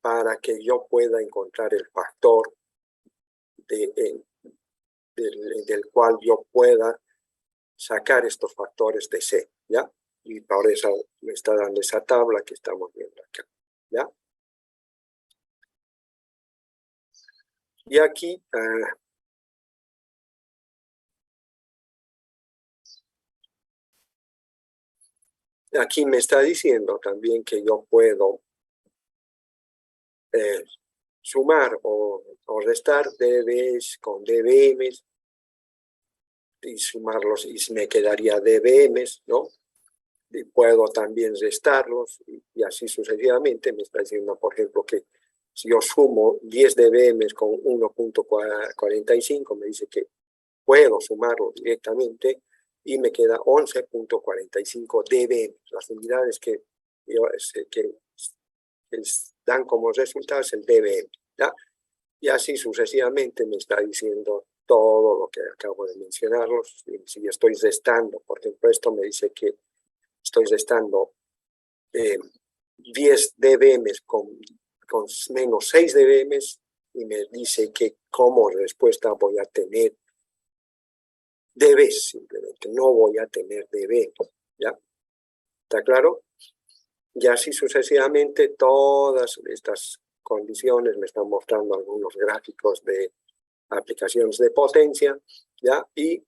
para que yo pueda encontrar el factor del cual yo pueda sacar estos factores de C, ¿ya? Y por eso me está dando esa tabla que estamos viendo acá, ¿ya? Y aquí, aquí me está diciendo también que yo puedo sumar o restar dBs con dBms y sumarlos y me quedaría dBms, ¿no? Y puedo también restarlos y así sucesivamente. Me está diciendo, por ejemplo, que si yo sumo 10 dBms con 1.45, me dice que puedo sumarlo directamente y me queda 11.45 dBm. Las unidades que dan como resultado es el dBm, ¿ya? Y así sucesivamente me está diciendo todo lo que acabo de mencionarlos. Si estoy restando, por ejemplo, esto me dice que estoy restando 10 dBm con menos 6 dBm y me dice que como respuesta voy a tener dB, simplemente, no voy a tener dB, ¿ya? ¿Está claro? Y así sucesivamente todas estas condiciones me están mostrando algunos gráficos de aplicaciones de potencia, ¿ya? Y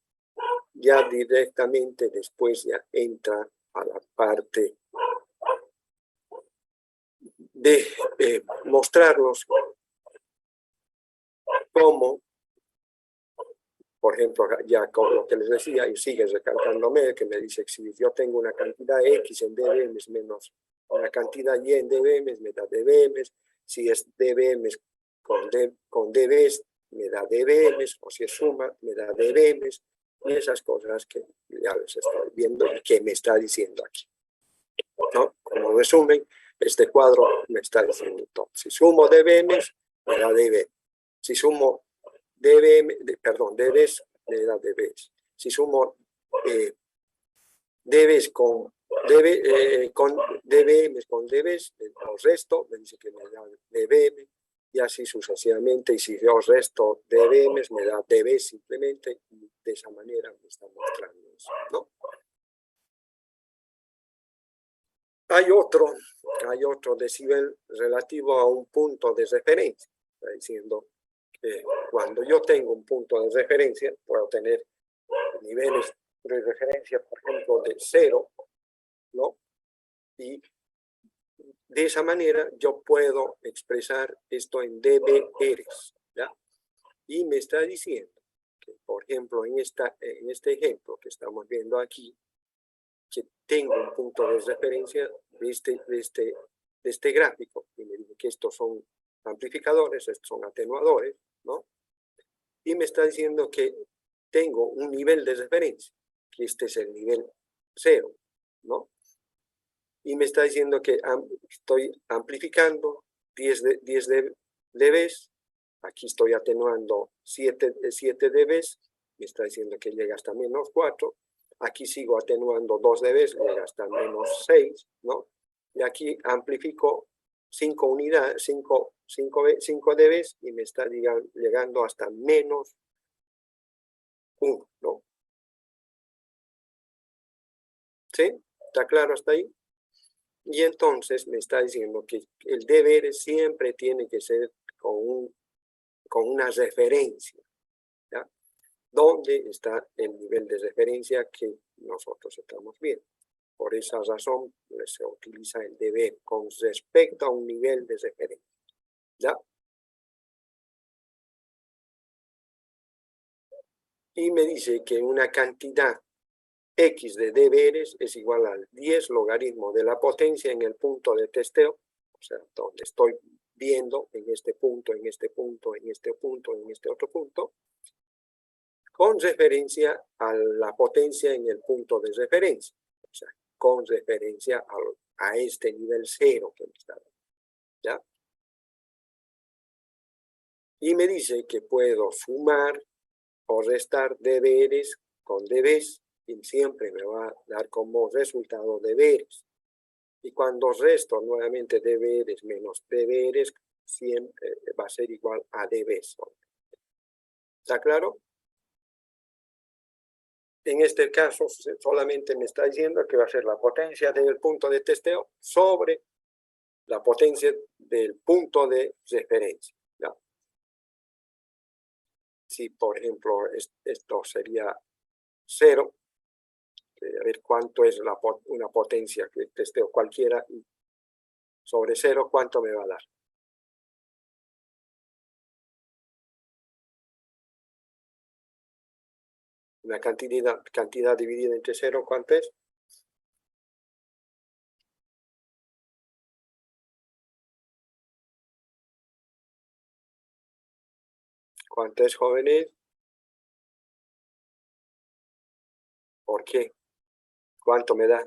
ya directamente después ya entra a la parte de mostrarnos cómo, por ejemplo, ya con lo que les decía, y sigue recalcándome, que me dice que si yo tengo una cantidad X en dBm menos una cantidad Y en dBm, me da dBm, si es dBm con dBs, me da dBms, o si es suma, me da dBms, y esas cosas que ya les estoy viendo y que me está diciendo aquí, ¿no? Como resumen, este cuadro me está diciendo todo. Si sumo dBms, me da dB. Si sumo dBs, me da dBs. Si sumo dBs con dBms con dBs, el resto me dice que me da dBm, y así sucesivamente, y si yo resto dBms, me da dB simplemente, y de esa manera me está mostrando eso, ¿no? Hay otro decibel relativo a un punto de referencia, está diciendo que cuando yo tengo un punto de referencia, puedo tener niveles de referencia, por ejemplo, de 0, ¿no? Y de esa manera yo puedo expresar esto en dBrs, ¿ya? Y me está diciendo que, por ejemplo, en este ejemplo que estamos viendo aquí, que tengo un punto de referencia de este gráfico, y me dice que estos son amplificadores, estos son atenuadores, ¿no? Y me está diciendo que tengo un nivel de referencia, que este es el nivel 0, ¿no? Y me está diciendo que estoy amplificando 10 dBs, aquí estoy atenuando 7 dBs, me está diciendo que llega hasta menos 4, aquí sigo atenuando 2 dBs, llega hasta menos 6, ¿no? Y aquí amplifico 5 unidades, 5 dBs, y me está llegando hasta menos 1, ¿no? ¿Sí? ¿Está claro hasta ahí? Y entonces me está diciendo que el deber siempre tiene que ser con una referencia, ¿ya? ¿Dónde está el nivel de referencia que nosotros estamos viendo? Por esa razón se utiliza el deber con respecto a un nivel de referencia, ¿ya? Y me dice que una cantidad X de deberes es igual al 10 logaritmo de la potencia en el punto de testeo, o sea, donde estoy viendo en este punto, en este punto, en este punto, en este otro punto, con referencia a la potencia en el punto de referencia, o sea, con referencia a este nivel 0 que me está dando, ¿ya? Y me dice que puedo sumar o restar deberes con dBs, y siempre me va a dar como resultado deberes. Y cuando resto nuevamente deberes menos deberes, siempre va a ser igual a dBs. ¿Está claro? En este caso solamente me está diciendo que va a ser la potencia del punto de testeo sobre la potencia del punto de referencia, ¿ya? Si, por ejemplo, esto sería 0, a ver cuánto es una potencia que testeo cualquiera, sobre 0, ¿cuánto me va a dar? Una cantidad dividida entre 0, ¿cuánto es? ¿Cuánto es, jóvenes? ¿Por qué? ¿Cuánto me da?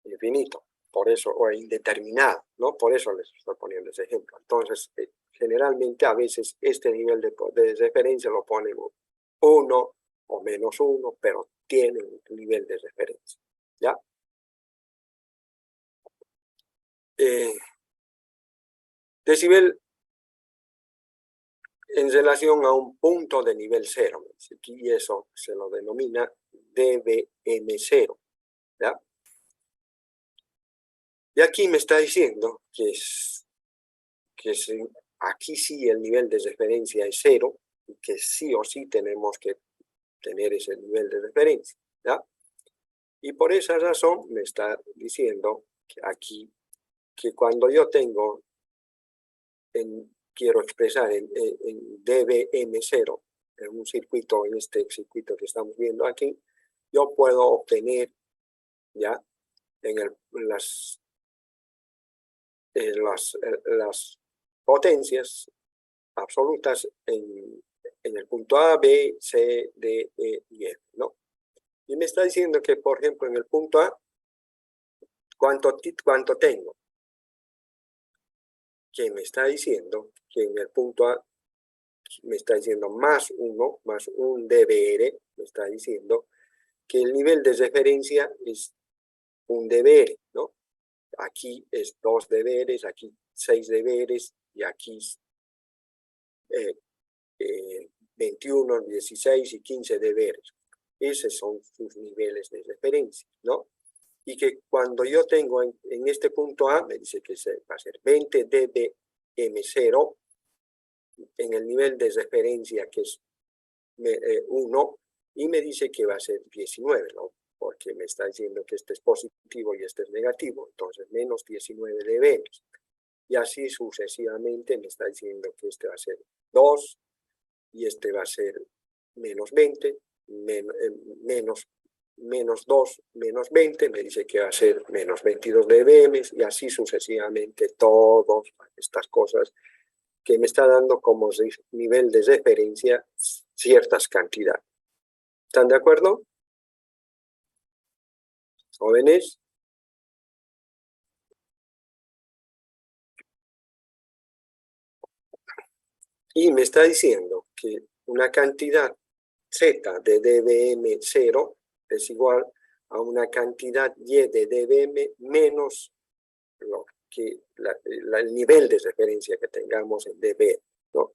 Infinito. Por eso, o indeterminado, ¿no? Por eso les estoy poniendo ese ejemplo. Entonces, generalmente a veces este nivel de referencia lo ponemos 1 o menos 1, pero tiene un nivel de referencia, ¿ya? Decibel en relación a un punto de nivel 0, y eso se lo denomina dBm0, ¿ya? Y aquí me está diciendo que aquí sí el nivel de referencia es 0, y que sí o sí tenemos que tener ese nivel de referencia, ¿ya? Y por esa razón me está diciendo que aquí, que cuando yo tengo, quiero expresar en dBm0, en un circuito, en este circuito que estamos viendo aquí, yo puedo obtener ya en las las potencias absolutas en el punto A, B, C, D, E y F, ¿no? Y me está diciendo que, por ejemplo, en el punto A, ¿cuánto tengo? Que me está diciendo que en el punto A me está diciendo más un dBr, me está diciendo que el nivel de referencia es un dBr, ¿no? Aquí es 2 dBrs, aquí 6 dBrs y aquí 21, 16 y 15 dBrs. Esos son sus niveles de referencia, ¿no? Y que cuando yo tengo en este punto A, me dice que va a ser 20 dBm0 en el nivel de referencia que es 1, y me dice que va a ser 19, ¿no? Porque me está diciendo que este es positivo y este es negativo, entonces menos 19 dB. Y así sucesivamente me está diciendo que este va a ser 2, y este va a ser menos 20, menos 2, menos 20, me dice que va a ser menos 22 dBm, y así sucesivamente todas estas cosas que me está dando como nivel de referencia ciertas cantidades. ¿Están de acuerdo? ¿Jóvenes? Y me está diciendo que una cantidad Z de dBm0 es igual a una cantidad Y de dBm menos lo que el nivel de referencia que tengamos en dB, ¿no?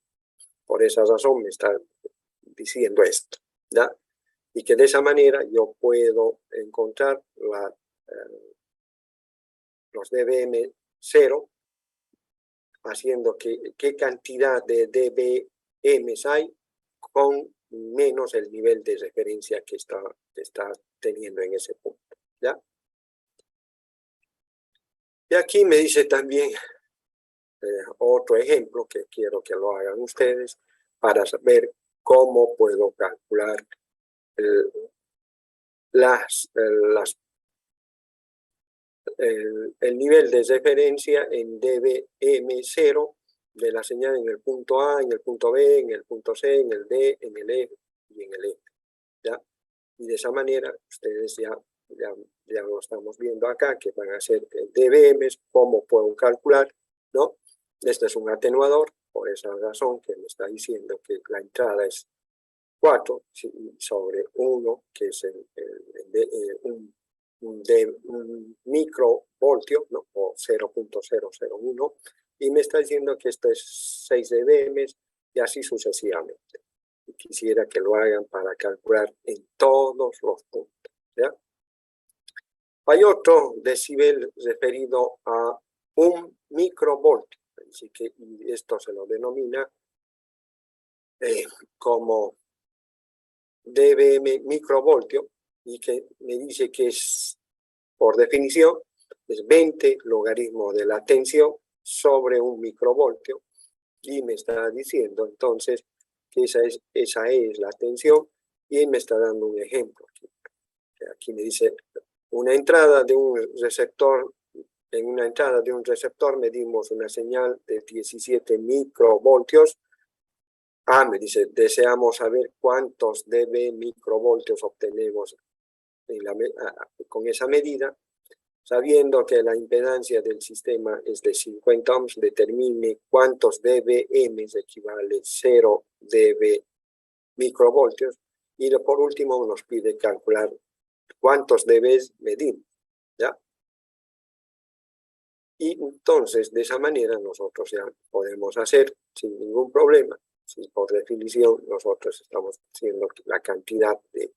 Por esa razón me está diciendo esto, ¿ya? Y que de esa manera yo puedo encontrar los dBm0 haciendo qué cantidad de dBm hay con menos el nivel de referencia que está teniendo en ese punto, ¿ya? Y aquí me dice también otro ejemplo que quiero que lo hagan ustedes para saber cómo puedo calcular el nivel de referencia en dBm0 de la señal en el punto A, en el punto B, en el punto C, en el D, en el E y en el F, ¿ya? Y de esa manera ustedes ya lo estamos viendo acá, que van a ser dBm, cómo puedo calcular, ¿no? Este es un atenuador, por esa razón que me está diciendo que la entrada es 4 sobre 1, que es un microvoltio, ¿no? O 0.001, y me está diciendo que esto es 6 dBm y así sucesivamente. Y quisiera que lo hagan para calcular en todos los puntos, ¿ya? Hay otro decibel referido a un microvoltio, así que esto se lo denomina como dBm microvoltio, y que me dice que es, por definición, es 20 logaritmo de la tensión sobre un microvoltio, y me está diciendo entonces que esa es la tensión, y me está dando un ejemplo. Aquí me dice una entrada de un receptor. En una entrada de un receptor medimos una señal de 17 microvoltios. Me dice, deseamos saber cuántos dB microvoltios obtenemos con esa medida. Sabiendo que la impedancia del sistema es de 50 ohms, determine cuántos dBm equivale 0 dB microvoltios. Y por último nos pide calcular cuántos dB medimos, ¿ya? Y entonces, de esa manera, nosotros ya podemos hacer sin ningún problema, si por definición nosotros estamos haciendo la cantidad de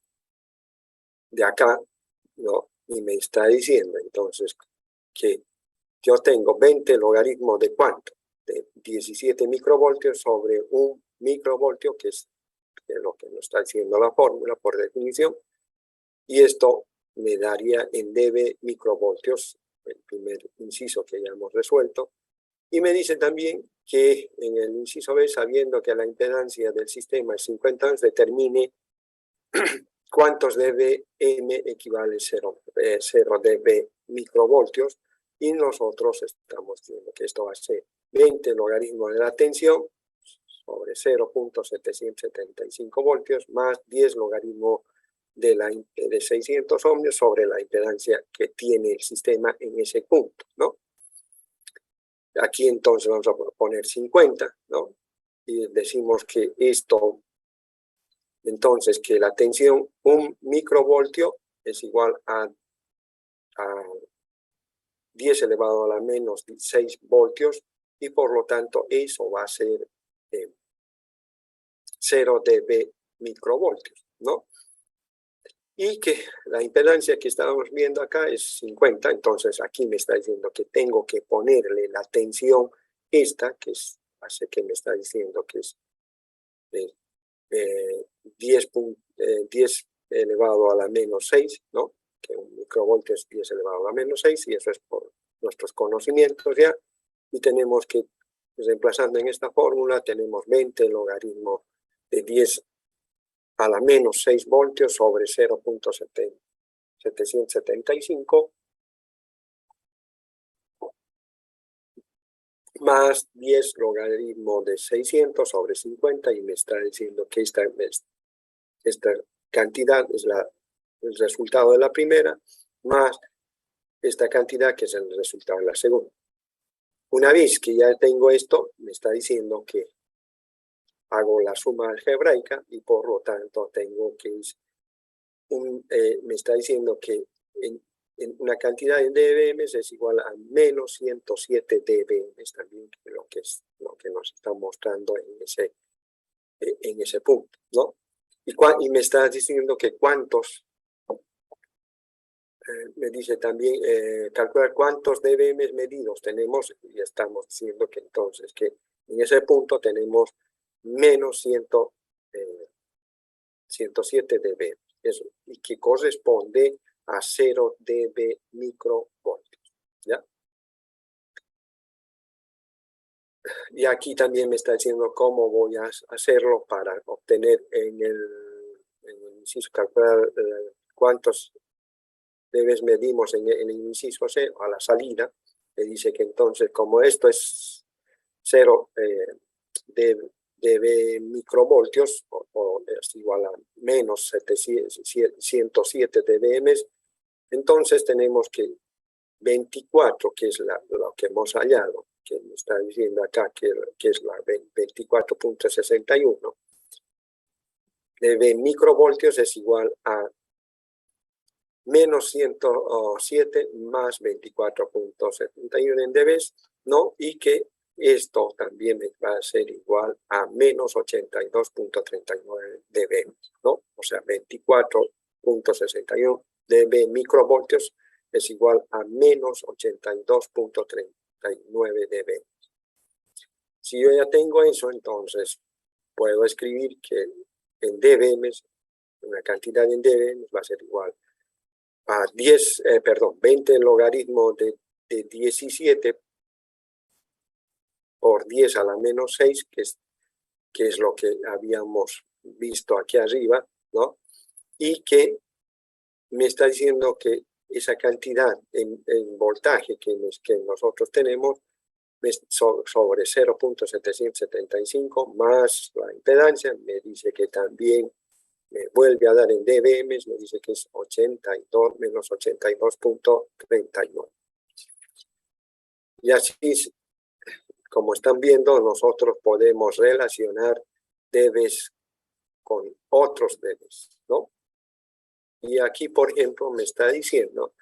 acá, ¿no? Y me está diciendo entonces que yo tengo 20 logaritmos de cuánto, de 17 microvoltios sobre un microvoltio, que es lo que nos está diciendo la fórmula por definición, y esto me daría en dB microvoltios, el primer inciso que ya hemos resuelto, y me dice también que en el inciso B, sabiendo que la impedancia del sistema es 50 ohms, determine cuántos dBm equivale 0 dB microvoltios, y nosotros estamos diciendo que esto va a ser 20 logaritmo de la tensión sobre 0.775 voltios más 10 logaritmo de 600 ohmios sobre la impedancia que tiene el sistema en ese punto, ¿no? Aquí entonces vamos a poner 50, ¿no? Y decimos que esto, entonces que la tensión 1 microvoltio es igual a 10 elevado a la menos 6 voltios, y por lo tanto eso va a ser 0 dB microvoltios, ¿no? Y que la impedancia que estábamos viendo acá es 50, entonces aquí me está diciendo que tengo que ponerle la tensión esta, que es, hace que me está diciendo que es 10 elevado a la menos 6, ¿no? Que un microvoltio es 10 elevado a la menos 6, y eso es por nuestros conocimientos ya, y tenemos que, reemplazando en esta fórmula, tenemos 20 logaritmo de 10 a la menos 6 voltios sobre 0.775 más 10 logaritmo de 600 sobre 50, y me está diciendo que esta cantidad es el resultado de la primera, más esta cantidad que es el resultado de la segunda. Una vez que ya tengo esto, me está diciendo que hago la suma algebraica, y por lo tanto tengo que me está diciendo que en una cantidad de dBm es igual a menos 107 dBm, también lo que nos está mostrando en ese punto, ¿no? Y me está diciendo que cuántos, me dice también calcular cuántos dBm medidos tenemos, y estamos diciendo que entonces que en ese punto tenemos menos 107 dB, eso, y que corresponde a 0 dB microvoltios, ¿ya? Y aquí también me está diciendo cómo voy a hacerlo para obtener en el inciso, calcular cuántos dBs medimos en el inciso C a la salida. Me dice que entonces, como esto es 0 dB microvoltios, o es igual a menos 107 dBm, entonces tenemos que 24, que es lo que hemos hallado, que me está diciendo acá que es la 24.61, dB microvoltios es igual a menos 107 más 24.71 en dB, ¿no? Y que esto también me va a ser igual a menos 82.39 dB, ¿no? O sea, 24.61 dB microvoltios es igual a menos 82.39 dB. Si yo ya tengo eso, entonces puedo escribir que en dBm, una cantidad en dBm va a ser igual a 20 logaritmo de 17 por 10 a la menos 6, que es lo que habíamos visto aquí arriba, ¿no? Y que me está diciendo que esa cantidad en voltaje que nosotros tenemos sobre 0.775 más la impedancia, me dice que también me vuelve a dar en dBm, me dice que es 82 menos 82.39. Y así, como están viendo, nosotros podemos relacionar dBs con otros dBs, ¿no? Y aquí, por ejemplo, me está diciendo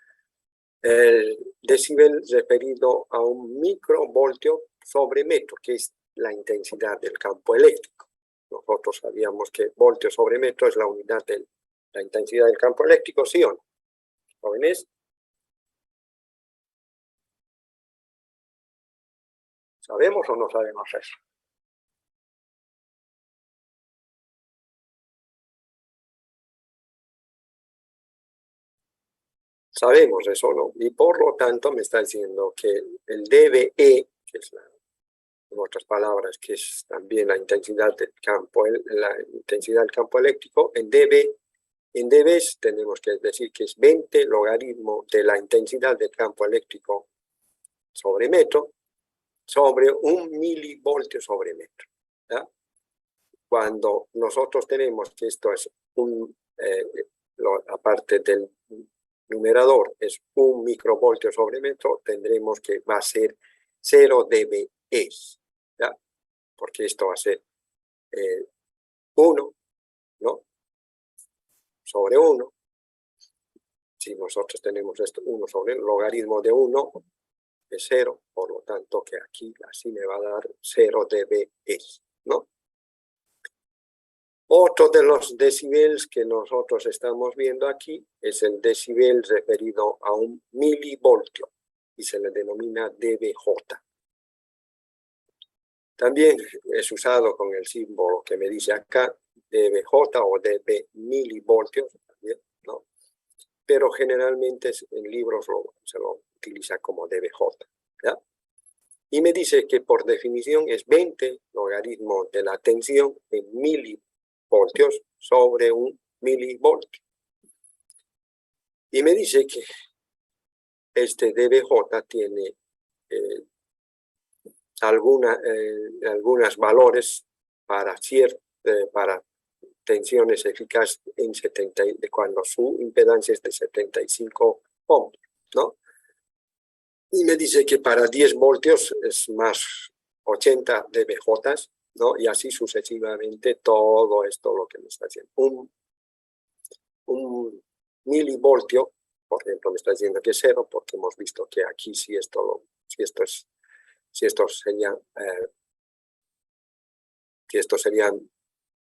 el decibel referido a un microvoltio sobre metro, que es la intensidad del campo eléctrico. Nosotros sabíamos que voltio sobre metro es la unidad de la intensidad del campo eléctrico, ¿sí o no? ¿Jóvenes? ¿Sabemos o no sabemos eso? Sabemos eso, ¿no? Y por lo tanto me está diciendo que el dBe, que es en otras palabras, que es también la intensidad del campo eléctrico, en dBs tenemos que decir que es 20 logaritmo de la intensidad del campo eléctrico sobre metro sobre 1 milivoltio sobre metro. ¿Ya? Cuando nosotros tenemos que esto es aparte del numerador es 1 microvoltio sobre metro, tendremos que va a ser 0 dBs, ¿ya? Porque esto va a ser 1, ¿no? Sobre 1. Si nosotros tenemos esto, 1 sobre el logaritmo de 1 es 0, por lo tanto que aquí así me va a dar 0 dBs, ¿no? Otro de los decibeles que nosotros estamos viendo aquí es el decibel referido a 1 milivoltio y se le denomina dBj. También es usado con el símbolo que me dice acá, dBj o dB milivoltios, ¿no? Pero generalmente en libros se lo utiliza como dBj, ¿ya? Y me dice que por definición es 20 logaritmo de la tensión en milivoltios sobre 1 milivoltio. Y me dice que este dBj tiene algunos valores para tensiones eficaces en cuando su impedancia es de 75 ohms, ¿no? Y me dice que para 10 voltios es más 80 dBj, ¿no? Y así sucesivamente todo esto lo que me está diciendo. Un milivoltio, por ejemplo, me está diciendo que es 0, porque hemos visto que aquí si esto serían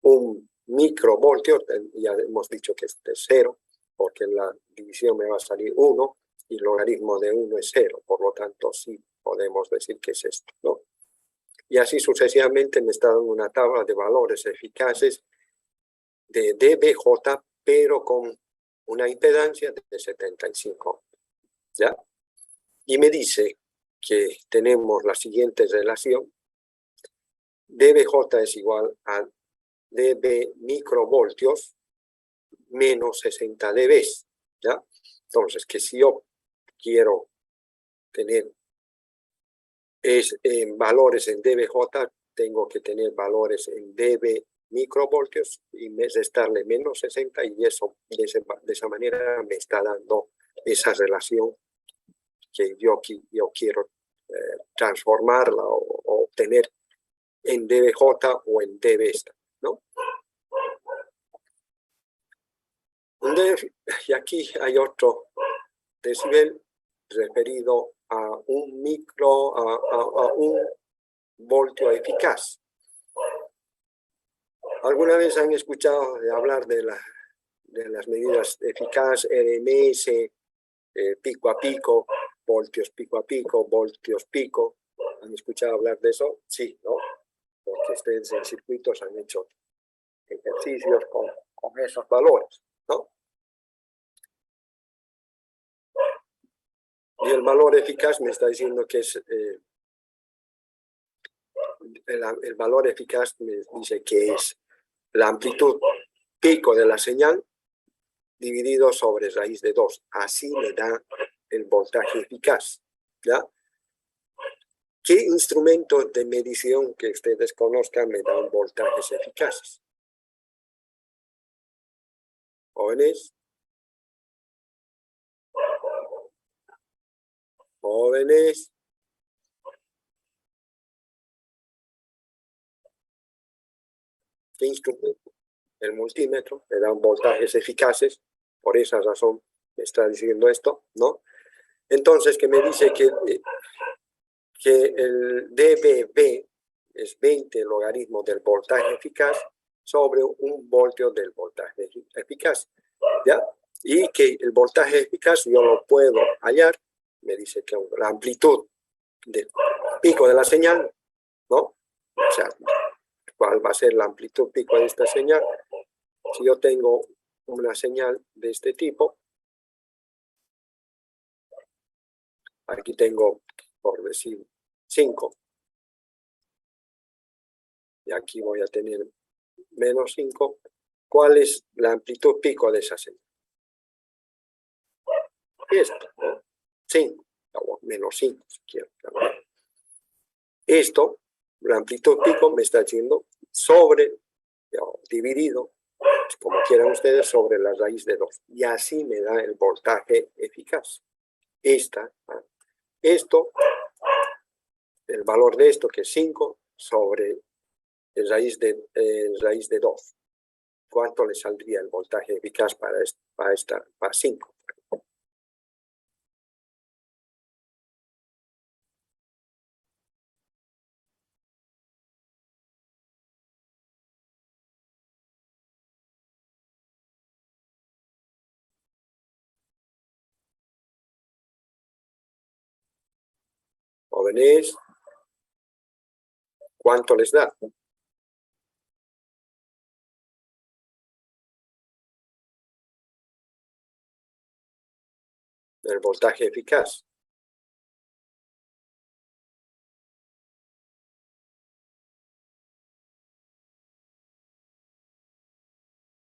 1 microvoltio, ya hemos dicho que este es 0, porque en la división me va a salir 1 y el logaritmo de 1 es 0, por lo tanto sí podemos decir que es esto, ¿no? Y así sucesivamente me está dando una tabla de valores eficaces de dBj, pero con una impedancia de 75, ¿ya? Y me dice que tenemos la siguiente relación, dBj es igual a dB microvoltios menos 60 dB, ¿ya? Entonces, que si yo quiero tener valores en dBj, tengo que tener valores en dB microvoltios y restarle menos 60 y eso de esa manera me está dando esa relación que yo quiero transformarla o obtener en dBj o en dB, ¿no? Y aquí hay otro decibel referido a un voltio eficaz. ¿Alguna vez han escuchado hablar de las medidas eficaces, RMS, pico a pico, voltios pico a pico, voltios pico? ¿Han escuchado hablar de eso? Sí, ¿no? Porque ustedes en circuitos han hecho ejercicios con esos valores, ¿no? Y el valor eficaz me está diciendo que es... el valor eficaz me dice que es la amplitud pico de la señal dividido sobre raíz de 2. Así me da el voltaje eficaz, ¿ya? ¿Qué instrumento de medición que ustedes conozcan me dan voltajes eficaces? ¿Jóvenes? ¿Jóvenes? ¿Qué instrumento? El multímetro me dan voltajes eficaces, por esa razón me está diciendo esto, ¿no? Entonces, que me dice que el dBV es 20 logaritmo del voltaje eficaz sobre 1 voltio del voltaje eficaz, ¿ya? Y que el voltaje eficaz yo lo puedo hallar, me dice que la amplitud del pico de la señal, ¿no? O sea, ¿cuál va a ser la amplitud pico de esta señal? Si yo tengo una señal de este tipo, aquí tengo, por decir, 5, y aquí voy a tener menos 5, ¿cuál es la amplitud pico de esa señal? Esto, ¿no? 5, o menos 5 si quiero. Esto, la amplitud pico me está diciendo sobre, o dividido, como quieran ustedes, sobre la raíz de 2. Y así me da el voltaje eficaz. Esto, el valor de esto, que es 5, sobre el raíz de 2. ¿Cuánto le saldría el voltaje eficaz para 5? Jóvenes, ¿cuánto les da? El voltaje eficaz.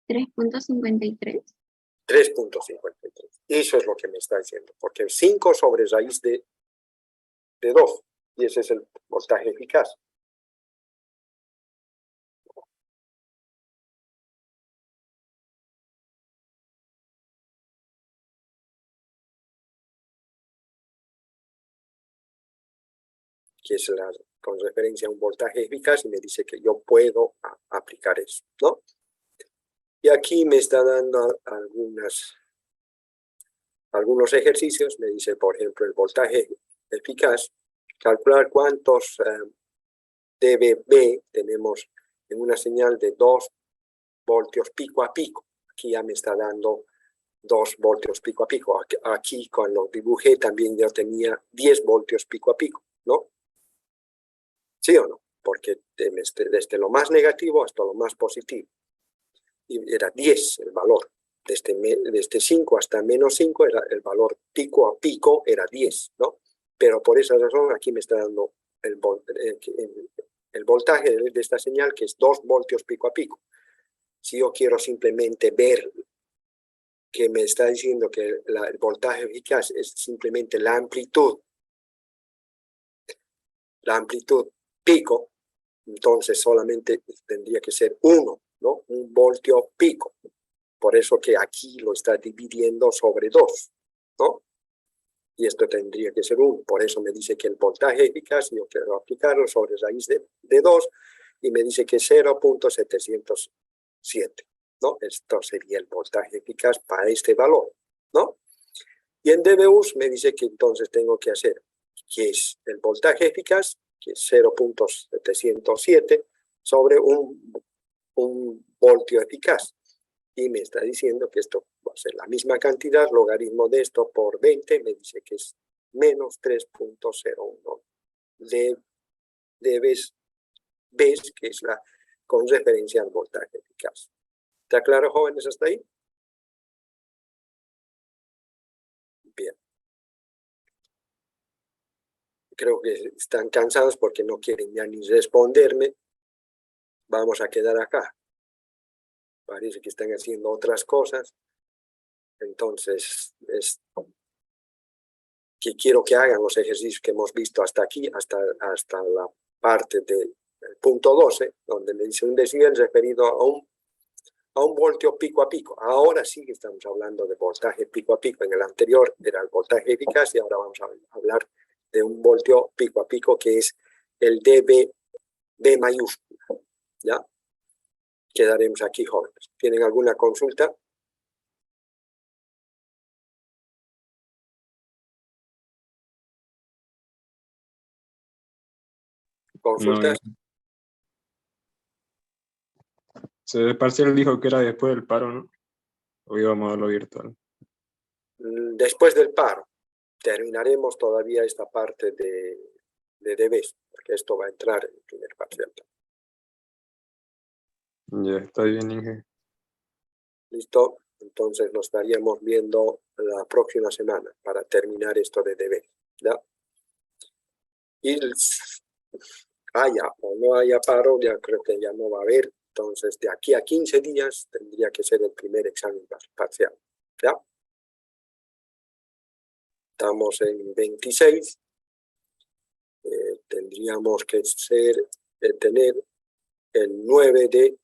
3.53. 3.53. Eso es lo que me está diciendo. Porque 5 sobre raíz de 2. Y ese es el voltaje eficaz. Que es con referencia a un voltaje eficaz, y me dice que yo puedo aplicar eso, ¿no? Y aquí me está dando algunos ejercicios. Me dice, por ejemplo, el voltaje eficaz, calcular cuántos dB tenemos en una señal de 2 voltios pico a pico. Aquí ya me está dando 2 voltios pico a pico. Aquí cuando dibujé también yo tenía 10 voltios pico a pico, ¿no? ¿Sí o no? Porque desde lo más negativo hasta lo más positivo. Y era 10 el valor. Desde 5 hasta menos 5 era el valor pico a pico, era 10, ¿no? Pero por esa razón aquí me está dando el voltaje de esta señal, que es 2 voltios pico a pico. Si yo quiero simplemente ver que me está diciendo que el voltaje eficaz es simplemente la amplitud pico, entonces solamente tendría que ser 1, ¿no? 1 voltio pico. Por eso que aquí lo está dividiendo sobre 2, ¿no? Y esto tendría que ser 1. Por eso me dice que el voltaje eficaz, yo quiero aplicarlo sobre raíz de 2, y me dice que 0.707, ¿no? Esto sería el voltaje eficaz para este valor, ¿no? Y en dBus me dice que entonces tengo que hacer, que es el voltaje eficaz, que es 0.707 sobre un voltio eficaz. Y me está diciendo que esto va a ser la misma cantidad, logaritmo de esto por 20, me dice que es menos 3.01 dBs, que es con referencia al voltaje eficaz. ¿Está claro, jóvenes, hasta ahí? Bien. Creo que están cansados porque no quieren ya ni responderme. Vamos a quedar acá. Parece que están haciendo otras cosas. Entonces, que quiero que hagan los ejercicios que hemos visto hasta aquí, hasta la parte del punto 12, donde me dice un decibel referido a un voltio pico a pico. Ahora sí que estamos hablando de voltaje pico a pico. En el anterior era el voltaje eficaz, y ahora vamos a hablar de un voltio pico a pico, que es el dB mayúscula. ¿Ya? Quedaremos aquí, jóvenes. ¿Tienen alguna consulta? ¿Consultas? No, el parcial dijo que era después del paro, ¿no? O íbamos a lo virtual. Después del paro terminaremos todavía esta parte de dBs, porque esto va a entrar en el primer parcial. Ya, está bien, Inge. ¿Listo? Entonces nos estaríamos viendo la próxima semana para terminar esto de dB. ¿Ya? Y haya o no haya paro, ya creo que ya no va a haber. Entonces, de aquí a 15 días tendría que ser el primer examen parcial. ¿Ya? Estamos en 26. Tendríamos que tener el 9 de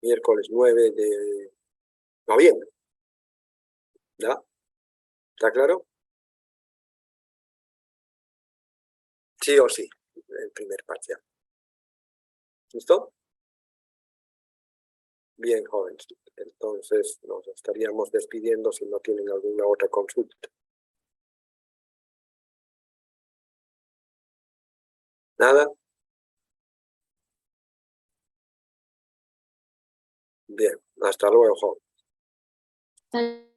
miércoles 9 de noviembre. ¿Ya? ¿Está claro? Sí o sí, el primer parcial. ¿Listo? Bien, jóvenes. Entonces nos estaríamos despidiendo si no tienen alguna otra consulta. ¿Nada? Bien, hasta luego, jóvenes. Hasta